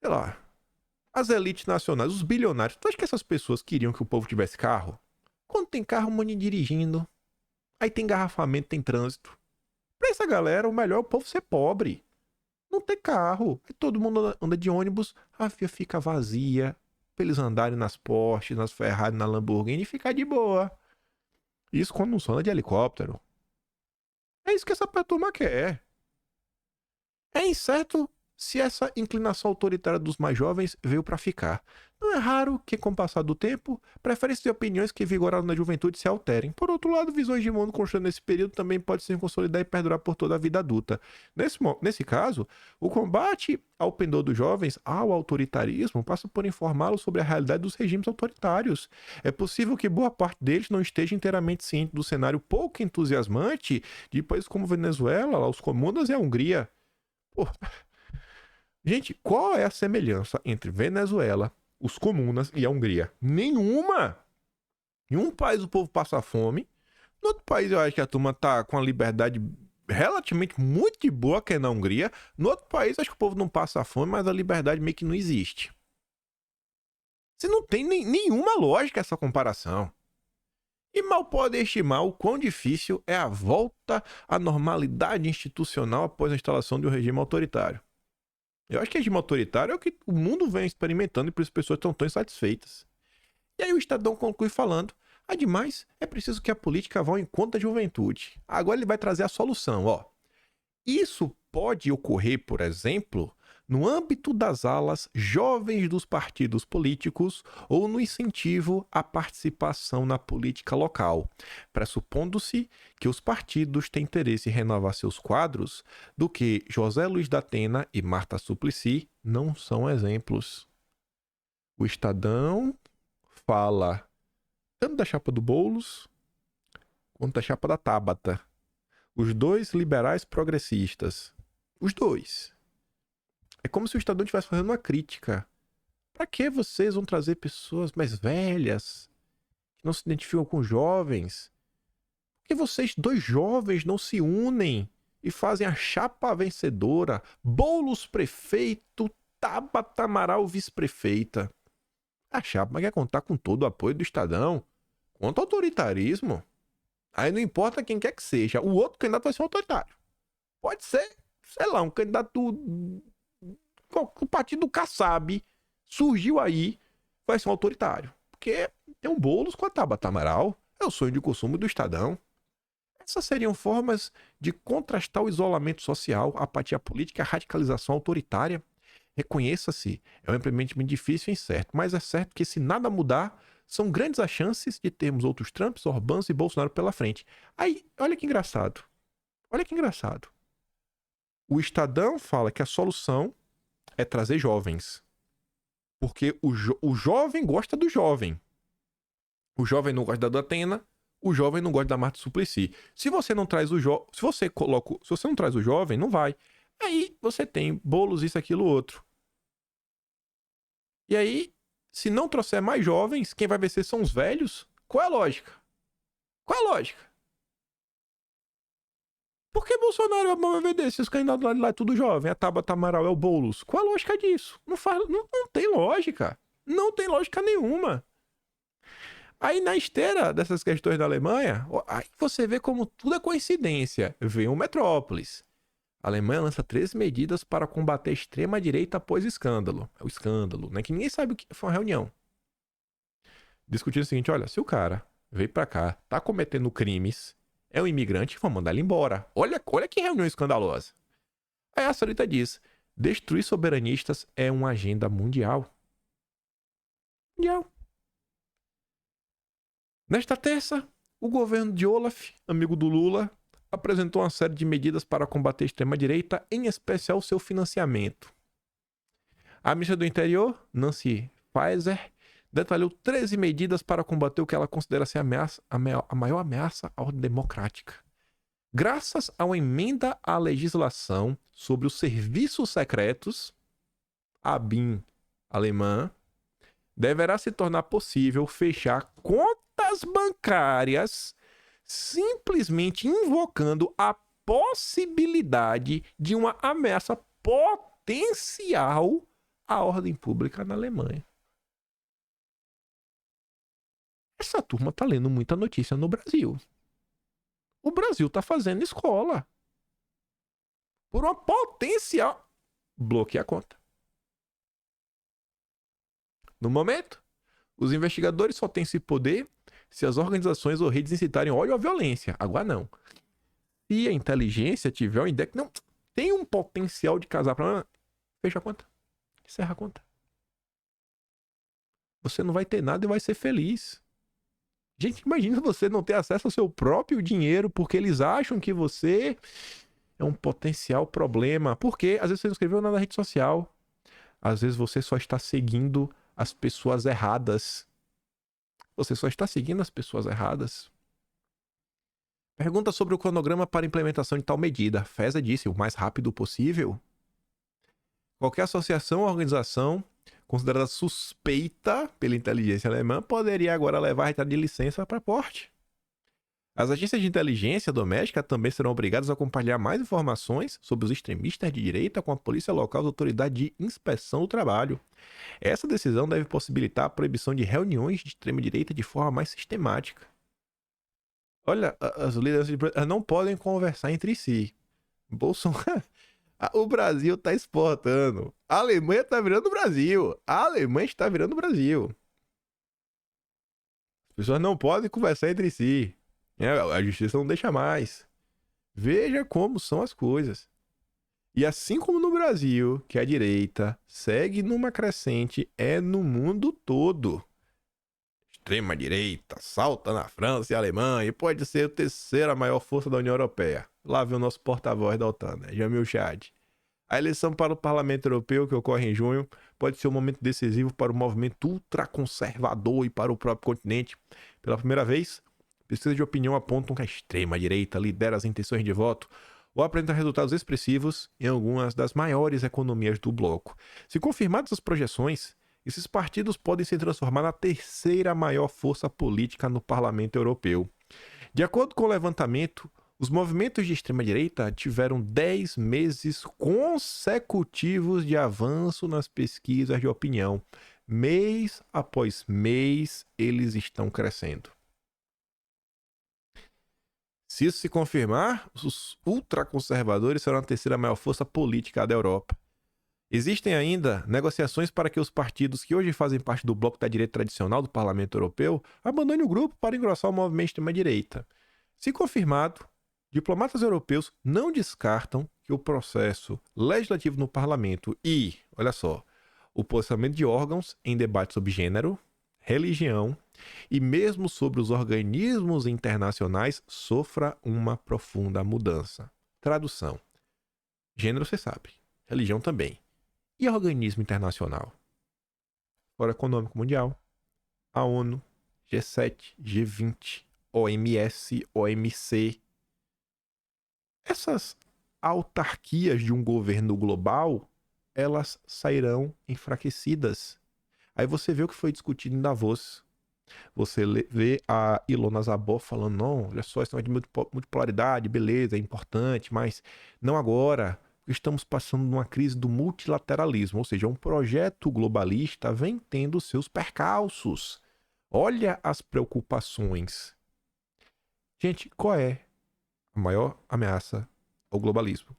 sei lá, as elites nacionais, os bilionários, tu acha que essas pessoas queriam que o povo tivesse carro? Quando tem carro, um monte dirigindo, aí tem engarrafamento, tem trânsito. Pra essa galera, o melhor é o povo ser pobre. Não ter carro. Aí todo mundo anda de ônibus, a via fica vazia. Pra eles andarem nas Porsche, nas Ferrari, na Lamborghini e ficar de boa. Isso quando não anda de helicóptero. É isso que essa turma quer. É incerto se essa inclinação autoritária dos mais jovens veio para ficar. Não é raro que, com o passar do tempo, preferências e opiniões que vigoraram na juventude se alterem. Por outro lado, visões de mundo construídas nesse período também podem se consolidar e perdurar por toda a vida adulta. Nesse caso, o combate ao pendor dos jovens ao autoritarismo passa por informá-los sobre a realidade dos regimes autoritários. É possível que boa parte deles não esteja inteiramente ciente do cenário pouco entusiasmante de países como Venezuela, os comunas e a Hungria. Pô, gente, qual é a semelhança entre Venezuela, os comunas e a Hungria? Nenhuma! Em um país o povo passa fome, no outro país eu acho que a turma tá com a liberdade relativamente muito de boa, que é na Hungria. No outro país acho que o povo não passa fome, mas a liberdade meio que não existe. Você não tem nenhuma lógica essa comparação. E mal pode estimar o quão difícil é a volta à normalidade institucional após a instalação de um regime autoritário. Eu acho que regime autoritário é o que o mundo vem experimentando e por isso as pessoas estão tão insatisfeitas. E aí o Estadão conclui falando: ademais, é preciso que a política vá ao encontro da juventude. Agora ele vai trazer a solução, ó. Isso pode ocorrer, por exemplo, no âmbito das alas jovens dos partidos políticos ou no incentivo à participação na política local, pressupondo-se que os partidos têm interesse em renovar seus quadros, do que José Luiz da Atena e Marta Suplicy não são exemplos. O Estadão fala tanto da chapa do Boulos quanto da chapa da Tabata. Os dois liberais progressistas. Os dois. É como se o Estadão estivesse fazendo uma crítica. Pra que vocês vão trazer pessoas mais velhas que não se identificam com jovens. Por que vocês, dois jovens, não se unem e fazem a chapa vencedora? Boulos prefeito, Tabata Amaral vice-prefeita. A chapa quer contar com todo o apoio do Estadão contra o autoritarismo. Aí não importa quem quer que seja, o outro candidato vai ser um autoritário. Pode ser, sei lá, um candidato do partido do Kassab, surgiu aí, vai ser um autoritário. Porque tem um Boulos com a Tabata Amaral, é o sonho de consumo do Estadão. Essas seriam formas de contrastar o isolamento social, a apatia política e a radicalização autoritária. Reconheça-se, é um empreendimento difícil e incerto, mas é certo que se nada mudar, são grandes as chances de termos outros Trumps, Orbãs e Bolsonaro pela frente. Aí, olha que engraçado. Olha que engraçado. O Estadão fala que a solução é trazer jovens. Porque o jovem gosta do jovem. O jovem não gosta da Atena, o jovem não gosta da Marta Suplicy. Se você não traz o jovem, se você não traz o jovem, não vai. Aí você tem Boulos, isso, aquilo, outro. E aí, se não trouxer mais jovens, quem vai vencer são os velhos? Qual é a lógica? Qual é a lógica? Por que Bolsonaro vai vender se os candidatos lá é tudo jovem? A Tabata Amaral é o Boulos. Qual a lógica disso? Não tem lógica. Não tem lógica nenhuma. Aí na esteira dessas questões da Alemanha, aí você vê como tudo é coincidência. Vem o Metrópolis. A Alemanha lança 13 medidas para combater a extrema-direita após escândalo. É o escândalo, né? Que ninguém sabe o que foi uma reunião. Discutindo o seguinte, olha, se o cara veio pra cá, tá cometendo crimes, é um imigrante, vamos mandar ele embora. Olha que reunião escandalosa. Aí a senhorita diz, destruir soberanistas é uma agenda mundial. Mundial. Nesta terça, o governo de Olaf, amigo do Lula, apresentou uma série de medidas para combater a extrema-direita, em especial seu financiamento. A ministra do Interior, Nancy Faeser, detalhou 13 medidas para combater o que ela considera ser a maior ameaça à ordem democrática. Graças a uma emenda à legislação sobre os serviços secretos, a BIM alemã, deverá se tornar possível fechar contas bancárias simplesmente invocando a possibilidade de uma ameaça potencial à ordem pública na Alemanha. Essa turma tá lendo muita notícia no Brasil. O Brasil tá fazendo escola. Por uma potencial... Bloqueia a conta. No momento, os investigadores só têm esse poder se as organizações ou redes incitarem ódio ou violência. Agora não. Se a inteligência tiver uma ideia que não tem um potencial de casar para fecha a conta. Encerra a conta. Você não vai ter nada e vai ser feliz. Gente, imagina você não ter acesso ao seu próprio dinheiro porque eles acham que você é um potencial problema. Porque às vezes você não escreveu nada na rede social. Às vezes você só está seguindo as pessoas erradas. Você só está seguindo as pessoas erradas. Pergunta sobre o cronograma para implementação de tal medida. Feza disse, o mais rápido possível. Qualquer associação ou organização considerada suspeita pela inteligência alemã poderia agora levar a retirada de licença para porte. As agências de inteligência doméstica também serão obrigadas a compartilhar mais informações sobre os extremistas de direita com a polícia local e a autoridade de inspeção do trabalho. Essa decisão deve possibilitar a proibição de reuniões de extrema-direita de forma mais sistemática. Olha, as lideranças não podem conversar entre si. Bolsonaro... O Brasil está exportando. A Alemanha está virando o Brasil. A Alemanha está virando o Brasil. As pessoas não podem conversar entre si. A justiça não deixa mais. Veja como são as coisas. E assim como no Brasil, que a direita segue numa crescente, é no mundo todo. Extrema-direita salta na França e Alemanha e pode ser a terceira maior força da União Europeia. Lá vem o nosso porta-voz da OTAN, né? Jamil Chad. A eleição para o Parlamento Europeu, que ocorre em junho, pode ser um momento decisivo para o movimento ultraconservador e para o próprio continente. Pela primeira vez, pesquisas de opinião apontam que a extrema-direita lidera as intenções de voto ou apresenta resultados expressivos em algumas das maiores economias do bloco. Se confirmadas as projeções, esses partidos podem se transformar na terceira maior força política no Parlamento Europeu. De acordo com o levantamento, os movimentos de extrema-direita tiveram 10 meses consecutivos de avanço nas pesquisas de opinião. Mês após mês, eles estão crescendo. Se isso se confirmar, os ultraconservadores serão a terceira maior força política da Europa. Existem ainda negociações para que os partidos que hoje fazem parte do bloco da direita tradicional do Parlamento Europeu abandonem o grupo para engrossar o movimento de extrema-direita. Se confirmado, diplomatas europeus não descartam que o processo legislativo no parlamento e, olha só, o posicionamento de órgãos em debate sobre gênero, religião e mesmo sobre os organismos internacionais sofra uma profunda mudança. Tradução. Gênero você sabe, religião também. E organismo internacional? Fórum Econômico Mundial, a ONU, G7, G20, OMS, OMC. Essas autarquias de um governo global, elas sairão enfraquecidas. Aí você vê o que foi discutido em Davos. Você vê a Ilona Zabor falando, não, olha só, esse negócio de multipolaridade, beleza, é importante, mas não agora. Estamos passando numa crise do multilateralismo, ou seja, um projeto globalista vem tendo seus percalços. Olha as preocupações. Gente, qual é a maior ameaça ao globalismo?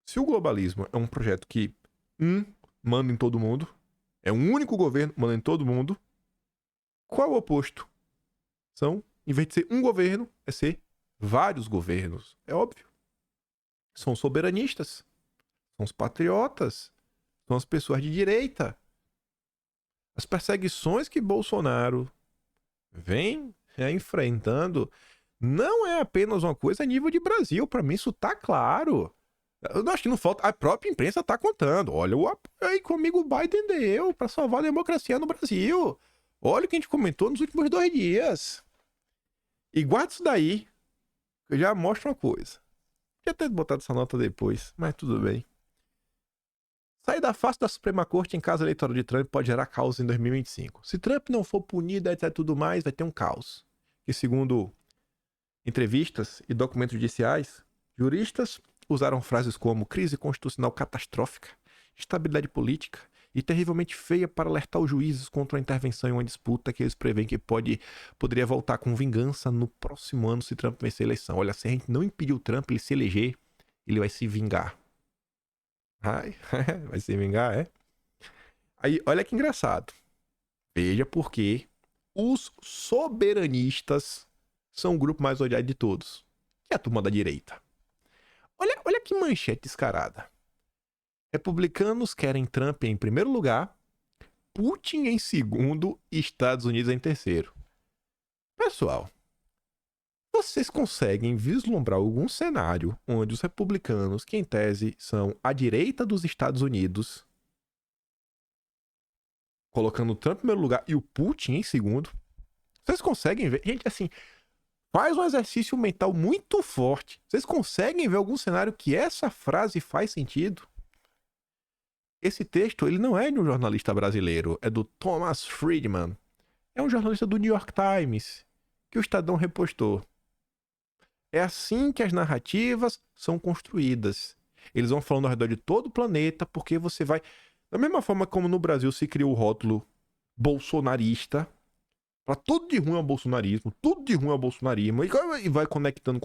Se o globalismo é um projeto que manda em todo mundo, é um único governo manda em todo mundo, qual é o oposto? Em vez de ser um governo, é ser vários governos. É óbvio. São soberanistas, são os patriotas, são as pessoas de direita. As perseguições que Bolsonaro vem enfrentando não é apenas uma coisa a nível de Brasil. Para mim isso tá claro. Eu acho que não falta. A própria imprensa tá contando. Olha o apoio aí comigo o Biden deu para salvar a democracia no Brasil. Olha o que a gente comentou nos últimos 2 dias. E guarda isso daí, que eu já mostro uma coisa. Podia ter botado essa nota depois, mas tudo bem. Sair da face da Suprema Corte em caso eleitoral de Trump pode gerar caos em 2025. Se Trump não for punido, etc. tudo mais, vai ter um caos. E segundo entrevistas e documentos judiciais, juristas usaram frases como crise constitucional catastrófica, estabilidade política e terrivelmente feia para alertar os juízes contra a intervenção em uma disputa que eles preveem que poderia voltar com vingança no próximo ano se Trump vencer a eleição. Olha, se a gente não impedir o Trump ele se eleger, ele vai se vingar. Ai, vai se vingar, é? Aí, olha que engraçado. Veja porque os soberanistas são o grupo mais odiado de todos, que é a turma da direita. Olha que manchete descarada. Republicanos querem Trump em primeiro lugar, Putin em segundo e Estados Unidos em terceiro. Pessoal, vocês conseguem vislumbrar algum cenário onde os republicanos, que em tese são a direita dos Estados Unidos, colocando o Trump em primeiro lugar e o Putin em segundo? Vocês conseguem ver? Gente, assim, faz um exercício mental muito forte. Vocês conseguem ver algum cenário que essa frase faz sentido? Esse texto, ele não é de um jornalista brasileiro, é do Thomas Friedman. É um jornalista do New York Times, que o Estadão repostou. É assim que as narrativas são construídas. Eles vão falando ao redor de todo o planeta, porque você vai... Da mesma forma como no Brasil se criou o rótulo bolsonarista, para tudo de ruim é o bolsonarismo, tudo de ruim é o bolsonarismo, e vai conectando.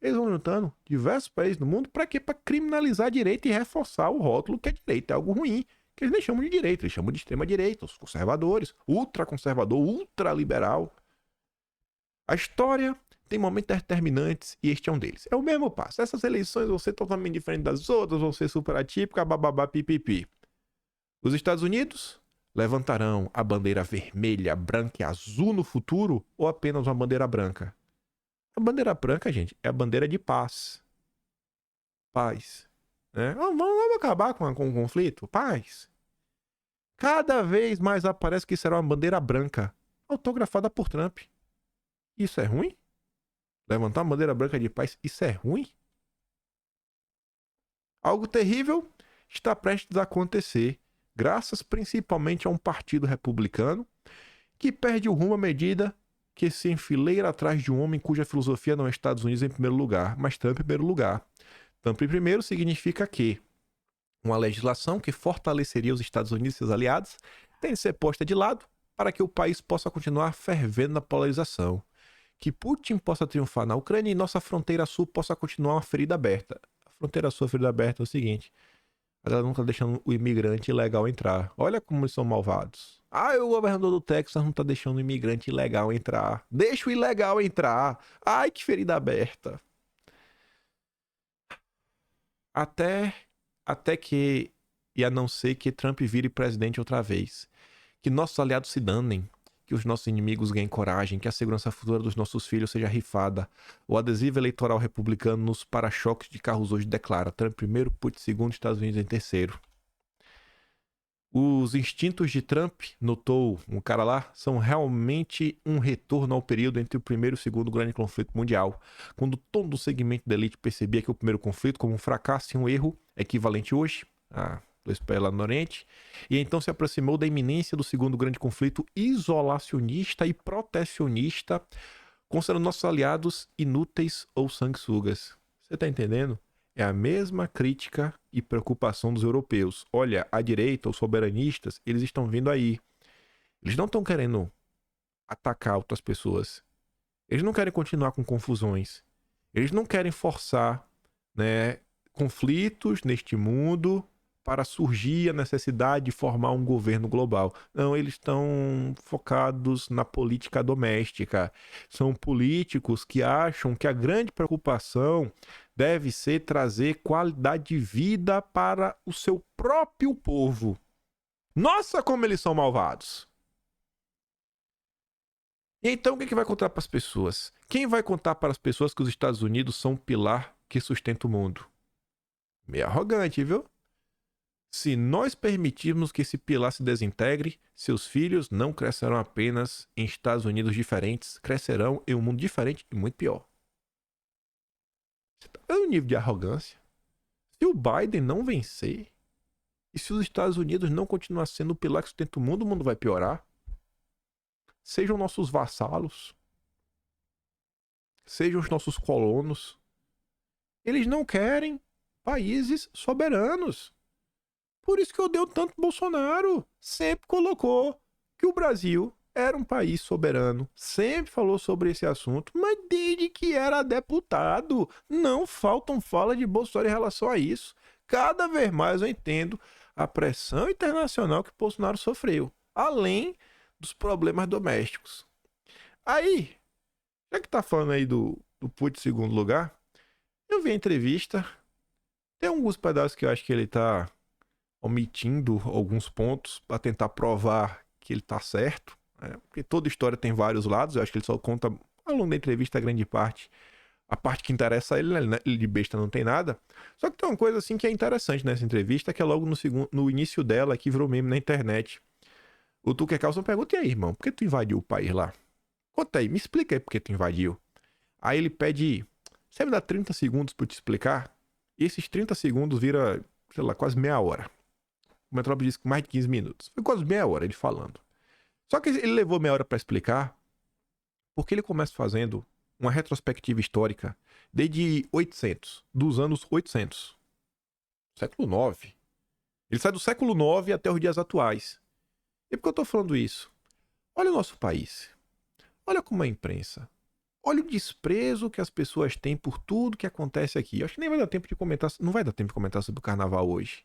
Eles vão juntando diversos países do mundo para quê? Para criminalizar a direita e reforçar o rótulo que a direita é algo ruim, que eles nem chamam de direita, eles chamam de extrema-direita, os conservadores, ultraconservador, ultraliberal. A história tem momentos determinantes e este é um deles. É o mesmo passo. Essas eleições vão ser totalmente diferentes das outras, vão ser super atípicas, bababá, pipipi. Os Estados Unidos levantarão a bandeira vermelha, branca e azul no futuro ou apenas uma bandeira branca? A bandeira branca, gente, é a bandeira de paz. Paz. Né? Vamos acabar com o conflito? Paz. Cada vez mais aparece que será uma bandeira branca, autografada por Trump. Isso é ruim? Levantar uma bandeira branca de paz, isso é ruim? Algo terrível está prestes a acontecer graças principalmente a um partido republicano que perde o rumo à medida que se enfileira atrás de um homem cuja filosofia não é Estados Unidos em primeiro lugar, mas Trump em primeiro lugar. Trump em primeiro significa que uma legislação que fortaleceria os Estados Unidos e seus aliados tem de ser posta de lado para que o país possa continuar fervendo na polarização. Que Putin possa triunfar na Ucrânia e nossa fronteira sul possa continuar uma ferida aberta. A fronteira sul, a ferida aberta é o seguinte: a galera não tá deixando o imigrante ilegal entrar. Olha como eles são malvados. O governador do Texas não tá deixando o imigrante ilegal entrar. Deixa o ilegal entrar. Ai, que ferida aberta. Até que, e a não ser que Trump vire presidente outra vez. Que nossos aliados se danem. Que os nossos inimigos ganhem coragem. Que a segurança futura dos nossos filhos seja rifada. O adesivo eleitoral republicano nos para-choques de carros hoje declara: Trump primeiro, Putin segundo, Estados Unidos em terceiro. Os instintos de Trump, notou um cara lá, são realmente um retorno ao período entre o primeiro e o segundo grande conflito mundial, quando todo o segmento da elite percebia que o primeiro conflito como um fracasso e um erro equivalente hoje a dois pés lá no Oriente, e então se aproximou da iminência do segundo grande conflito isolacionista e protecionista, considerando nossos aliados inúteis ou sanguessugas. Você tá entendendo? É a mesma crítica e preocupação dos europeus. Olha, a direita, os soberanistas, eles estão vindo aí. Eles não estão querendo atacar outras pessoas. Eles não querem continuar com confusões. Eles não querem forçar, né, conflitos neste mundo para surgir a necessidade de formar um governo global. Não, eles estão focados na política doméstica. São políticos que acham que a grande preocupação deve ser trazer qualidade de vida para o seu próprio povo. Nossa, como eles são malvados! E então, o que vai contar para as pessoas? Quem vai contar para as pessoas que os Estados Unidos são um pilar que sustenta o mundo? Meio arrogante, viu? Se nós permitirmos que esse pilar se desintegre, seus filhos não crescerão apenas em Estados Unidos diferentes, crescerão em um mundo diferente e muito pior. Você tá vendo o nível de arrogância? Se o Biden não vencer, e se os Estados Unidos não continuar sendo o pilar que sustenta o mundo vai piorar. Sejam nossos vassalos, sejam os nossos colonos. Eles não querem países soberanos. Por isso que eu odeio tanto Bolsonaro. Sempre colocou que o Brasil era um país soberano. Sempre falou sobre esse assunto. Mas desde que era deputado, não faltam falas de Bolsonaro em relação a isso. Cada vez mais eu entendo a pressão internacional que Bolsonaro sofreu. Além dos problemas domésticos. Aí, já que tá falando aí do Putin em segundo lugar, eu vi a entrevista. Tem alguns pedaços que eu acho que ele tá omitindo alguns pontos para tentar provar que ele tá certo, né? Porque toda história tem vários lados. Eu acho que ele só conta ao longo da entrevista a grande parte, a parte que interessa a ele, né? Ele de besta não tem nada. Só que tem uma coisa assim que é interessante nessa entrevista, que é logo no início dela, que virou meme na internet. O Tucker Carlson pergunta: e aí, irmão, por que tu invadiu o país lá? Conta aí, me explica aí por que tu invadiu. Aí ele pede: você me dá 30 segundos pra eu te explicar? E esses 30 segundos vira, sei lá, quase meia hora. O Metrópole disse que mais de 15 minutos. Foi quase meia hora ele falando. Só que ele levou meia hora pra explicar, porque ele começa fazendo uma retrospectiva histórica desde 800, dos anos 800. Século 9. Ele sai do século 9 até os dias atuais. E por que eu tô falando isso? Olha o nosso país. Olha como é a imprensa. Olha o desprezo que as pessoas têm por tudo que acontece aqui. Eu acho que nem vai dar tempo de comentar. Não vai dar tempo de comentar sobre o carnaval hoje.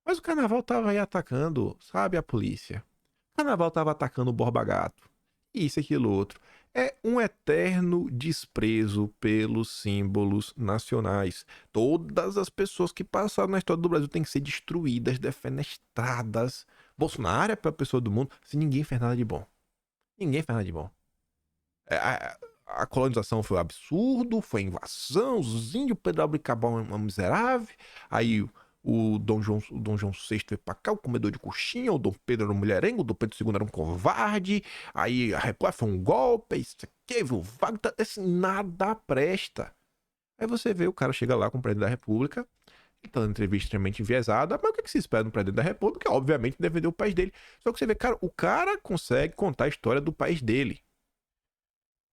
Mas o carnaval tava aí atacando, sabe, a polícia. O carnaval tava atacando o Borba Gato. Isso, aquilo, outro. É um eterno desprezo pelos símbolos nacionais. Todas as pessoas que passaram na história do Brasil têm que ser destruídas, defenestradas. Bolsonaro é a pior pessoa do mundo. Se ninguém fez nada de bom. Ninguém fez nada de bom. A colonização foi um absurdo, foi invasão, os índios, Pedro Álvares Cabral é um miserável. Aí o Dom João VI veio pra cá, o comedor de coxinha, o Dom Pedro era um mulherengo, o Dom Pedro II era um covarde. Aí a República foi um golpe, isso aqui, viu, Wagner, assim, nada presta. Aí você vê o cara chega lá com o presidente da República, Tá dando entrevista extremamente enviesada, mas o que se espera do presidente da República? Obviamente defender o país dele. Só que você vê, cara, o cara consegue contar a história do país dele.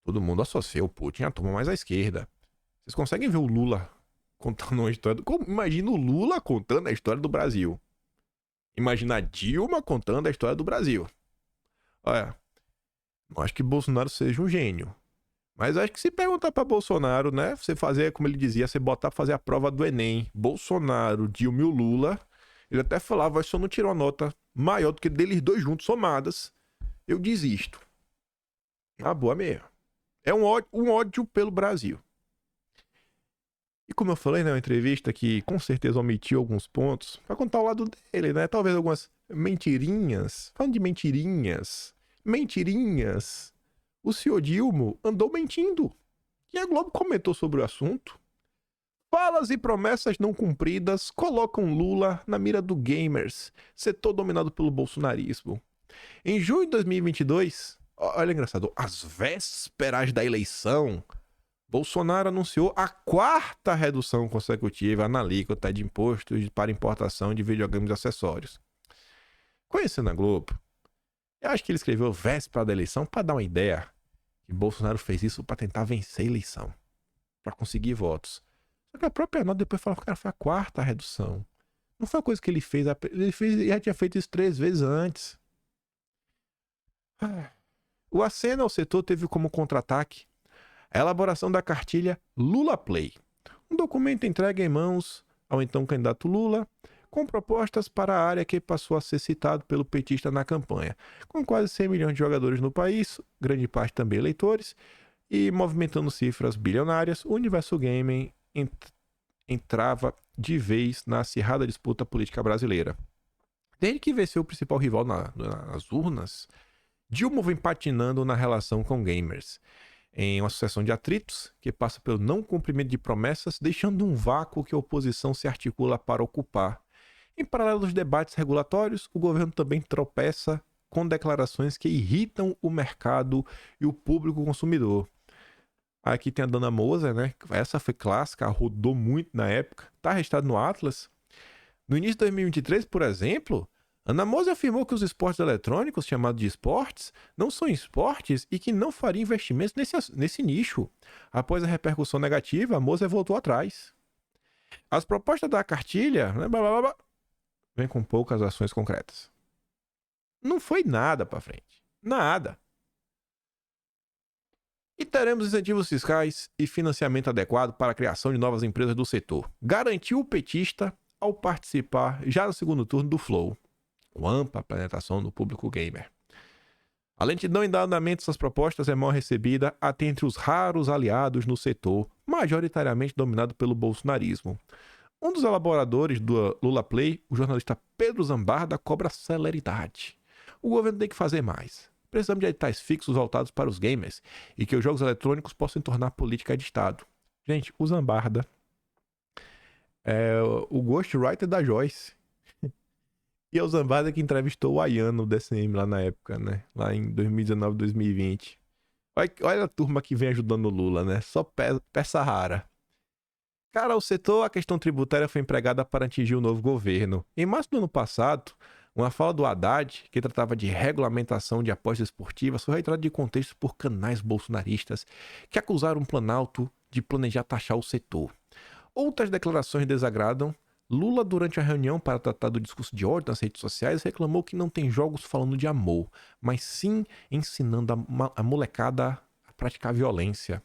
Todo mundo associa o Putin à turma mais à esquerda. Vocês conseguem ver o Lula contando uma história Imagina o Lula contando a história do Brasil. Imagina a Dilma contando a história do Brasil. Olha, não acho que Bolsonaro seja um gênio. Mas acho que se perguntar pra Bolsonaro, né? Você fazer, como ele dizia, você botar pra fazer a prova do Enem, Bolsonaro, Dilma e o Lula, ele até falava, se eu não tirar uma nota maior do que deles dois juntos somadas, eu desisto. Ah, boa mesmo. É um ódio pelo Brasil. E como eu falei na entrevista, que com certeza omitiu alguns pontos, pra contar o lado dele, né? Talvez algumas mentirinhas. Falando de mentirinhas. O senhor Dilma andou mentindo. E a Globo comentou sobre o assunto. Falas e promessas não cumpridas colocam Lula na mira do gamers, setor dominado pelo bolsonarismo. Em junho de 2022, olha engraçado, às vésperas da eleição, Bolsonaro anunciou a 4ª redução consecutiva na alíquota de impostos para importação de videogames e acessórios. Conhecendo a Globo, eu acho que ele escreveu véspera da eleição para dar uma ideia que Bolsonaro fez isso para tentar vencer a eleição, para conseguir votos. Só que a própria nota depois falou que foi a 4ª redução. Não foi uma coisa que ele fez, já tinha feito isso 3 vezes antes. O aceno ao setor teve como contra-ataque a elaboração da cartilha Lula Play, um documento entregue em mãos ao então candidato Lula, com propostas para a área que passou a ser citado pelo petista na campanha. Com quase 100 milhões de jogadores no país, grande parte também eleitores, e movimentando cifras bilionárias, o universo gaming entrava de vez na acirrada disputa política brasileira. Desde que venceu o principal rival nas urnas, Dilma vem patinando na relação com gamers, em uma sucessão de atritos que passa pelo não cumprimento de promessas, deixando um vácuo que a oposição se articula para ocupar. Em paralelo aos debates regulatórios, o governo também tropeça com declarações que irritam o mercado e o público consumidor. Aqui tem a Dana Moser, né? Essa foi clássica, rodou muito na época. Está registrado no Atlas. No início de 2023, por exemplo, Ana Moser afirmou que os esportes eletrônicos, chamados de esportes, não são esportes e que não faria investimentos nesse nicho. Após a repercussão negativa, a Moser voltou atrás. As propostas da cartilha, né, vem com poucas ações concretas. Não foi nada para frente. Nada. E teremos incentivos fiscais e financiamento adequado para a criação de novas empresas do setor. Garantiu o petista ao participar já no segundo turno do Flow, com ampla penetração no público gamer. A lentidão em dar andamento às propostas é mal recebida até entre os raros aliados no setor, majoritariamente dominado pelo bolsonarismo. Um dos elaboradores do Lula Play, o jornalista Pedro Zambarda, cobra celeridade. O governo tem que fazer mais. Precisamos de editais fixos voltados para os gamers e que os jogos eletrônicos possam tornar política de Estado. Gente, o Zambarda é o ghostwriter da Joyce. E é o Zambarda que entrevistou o Ayano no DCM lá na época, né? Lá em 2019, 2020. Olha a turma que vem ajudando o Lula, né? Só peça rara. Cara, o setor, a questão tributária foi empregada para atingir o novo governo. Em março do ano passado, uma fala do Haddad, que tratava de regulamentação de apostas esportivas, foi retirada de contexto por canais bolsonaristas que acusaram o Planalto de planejar taxar o setor. Outras declarações desagradam. Lula, durante a reunião para tratar do discurso de ódio nas redes sociais, reclamou que não tem jogos falando de amor, mas sim ensinando a molecada a praticar violência.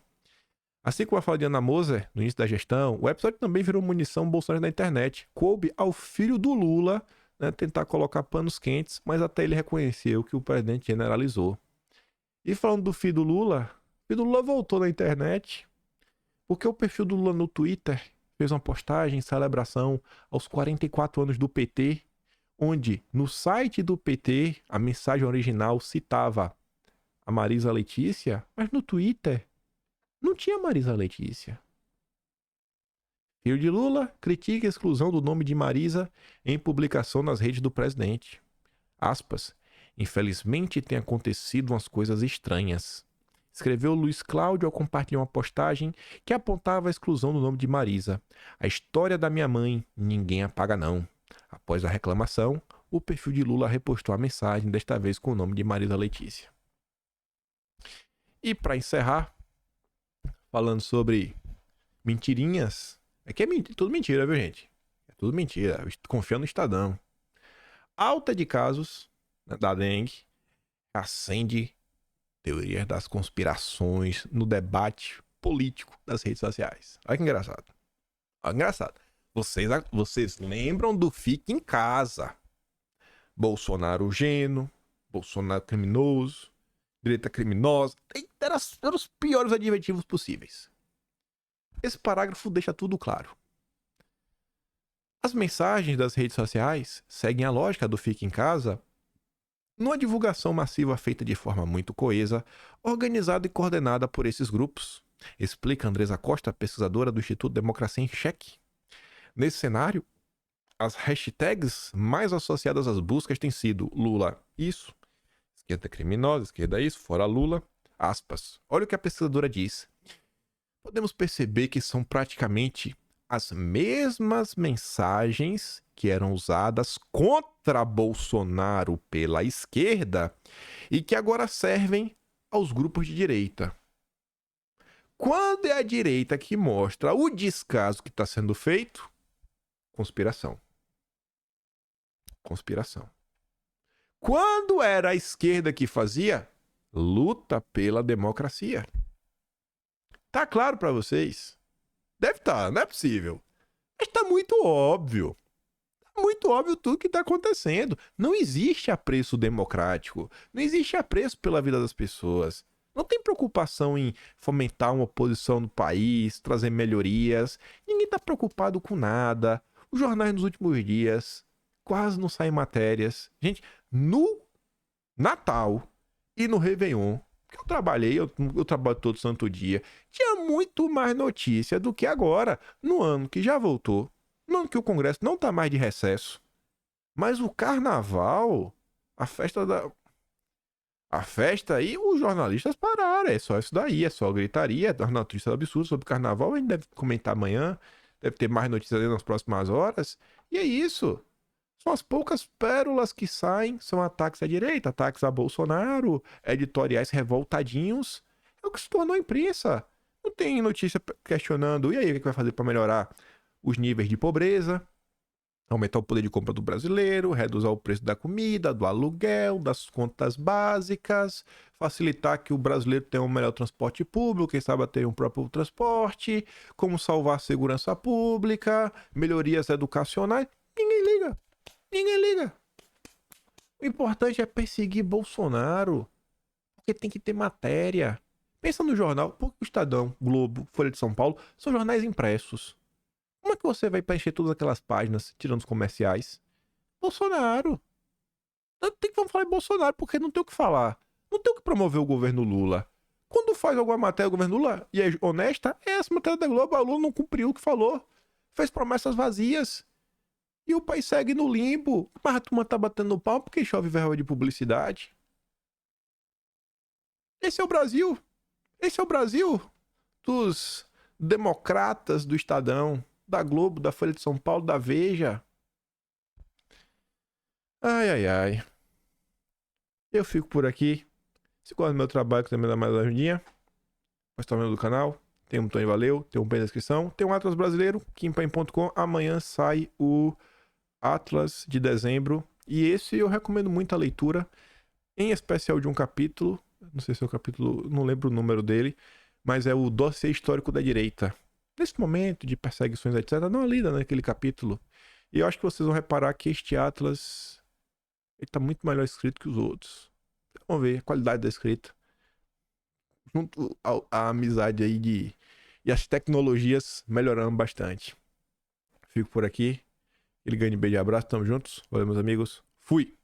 Assim como a fala de Ana Moser, no início da gestão, o episódio também virou munição Bolsonaro na internet. Coube ao filho do Lula, né, tentar colocar panos quentes, mas até ele reconheceu que o presidente generalizou. E falando do filho do Lula, o filho do Lula voltou na internet, porque o perfil do Lula no Twitter fez uma postagem em celebração aos 44 anos do PT, onde no site do PT a mensagem original citava a Marisa Letícia, mas no Twitter não tinha Marisa Letícia. Filho de Lula critica a exclusão do nome de Marisa em publicação nas redes do presidente. Aspas. Infelizmente tem acontecido umas coisas estranhas. Escreveu Luiz Cláudio ao compartilhar uma postagem que apontava a exclusão do nome de Marisa. A história da minha mãe, ninguém apaga não. Após a reclamação, o perfil de Lula repostou a mensagem, desta vez com o nome de Marisa Letícia. E para encerrar, falando sobre mentirinhas, é que é tudo mentira, viu, gente? É tudo mentira, confia no Estadão. Alta de casos da dengue acende teorias das conspirações no debate político das redes sociais. Olha que engraçado. Olha que engraçado. Vocês lembram do Fique em Casa? Bolsonaro gênio, Bolsonaro criminoso, direita criminosa. Eram os piores adjetivos possíveis. Esse parágrafo deixa tudo claro. As mensagens das redes sociais seguem a lógica do Fique em Casa numa divulgação massiva feita de forma muito coesa, organizada e coordenada por esses grupos, explica Andresa Costa, pesquisadora do Instituto Democracia em Cheque. Nesse cenário, as hashtags mais associadas às buscas têm sido Lula isso, esquerda criminosa, esquerda isso, fora Lula, aspas. Olha o que a pesquisadora diz. Podemos perceber que são praticamente as mesmas mensagens que eram usadas contra Bolsonaro pela esquerda e que agora servem aos grupos de direita. Quando é a direita que mostra o descaso que está sendo feito, conspiração. Conspiração. Quando era a esquerda que fazia, luta pela democracia. Tá claro para vocês? Deve estar, não é possível. Mas tá muito óbvio. Muito óbvio tudo que está acontecendo. Não existe apreço democrático. Não existe apreço pela vida das pessoas. Não tem preocupação em fomentar uma oposição no país, trazer melhorias. Ninguém está preocupado com nada. Os jornais nos últimos dias quase não saem matérias. Gente, no Natal e no Réveillon, que eu trabalhei, eu trabalho todo santo dia, tinha muito mais notícia do que agora, no ano que já voltou. No ano que o Congresso não tá mais de recesso. Mas o Carnaval, a festa aí, os jornalistas pararam. É só isso daí, é só gritaria, as notícias absurdas sobre o Carnaval. A gente deve comentar amanhã, deve ter mais notícias aí nas próximas horas. E é isso. São as poucas pérolas que saem, são ataques à direita, ataques a Bolsonaro, editoriais revoltadinhos. É o que se tornou a imprensa. Não tem notícia questionando, e aí, o que vai fazer para melhorar os níveis de pobreza, aumentar o poder de compra do brasileiro, reduzir o preço da comida, do aluguel, das contas básicas, facilitar que o brasileiro tenha um melhor transporte público, quem sabe ter um próprio transporte, como salvar a segurança pública, melhorias educacionais. Ninguém liga. Ninguém liga. O importante é perseguir Bolsonaro, porque tem que ter matéria. Pensa no jornal, porque o Estadão, Globo, Folha de São Paulo são jornais impressos. Como é que você vai preencher todas aquelas páginas, tirando os comerciais? Bolsonaro. Vamos falar de Bolsonaro, porque não tem o que falar. Não tem o que promover o governo Lula. Quando faz alguma matéria do governo Lula e é honesta, essa matéria da Globo, o Lula não cumpriu o que falou. Fez promessas vazias. E o país segue no limbo. Mas a turma tá batendo no pau porque chove verba de publicidade. Esse é o Brasil. Esse é o Brasil dos democratas do Estadão, da Globo, da Folha de São Paulo, da Veja. Ai, ai, ai. Eu fico por aqui. Se gosta do meu trabalho, que também dá mais ajudinha, pode estar vendo do canal. Tem um botão de valeu, tem um pé na descrição. Tem um Atlas brasileiro, kimpan.com. Amanhã sai o Atlas de dezembro. E esse eu recomendo muito a leitura, em especial de um capítulo. Não sei se é o capítulo, não lembro o número dele, mas é o Dossiê Histórico da Direita. Nesse momento de perseguições, etc., dá uma lida naquele capítulo. E eu acho que vocês vão reparar que este Atlas ele tá muito melhor escrito que os outros. Vamos ver a qualidade da escrita. Junto à amizade aí e as tecnologias melhorando bastante. Fico por aqui. Ele ganha beijo e abraço. Tamo juntos. Valeu, meus amigos. Fui!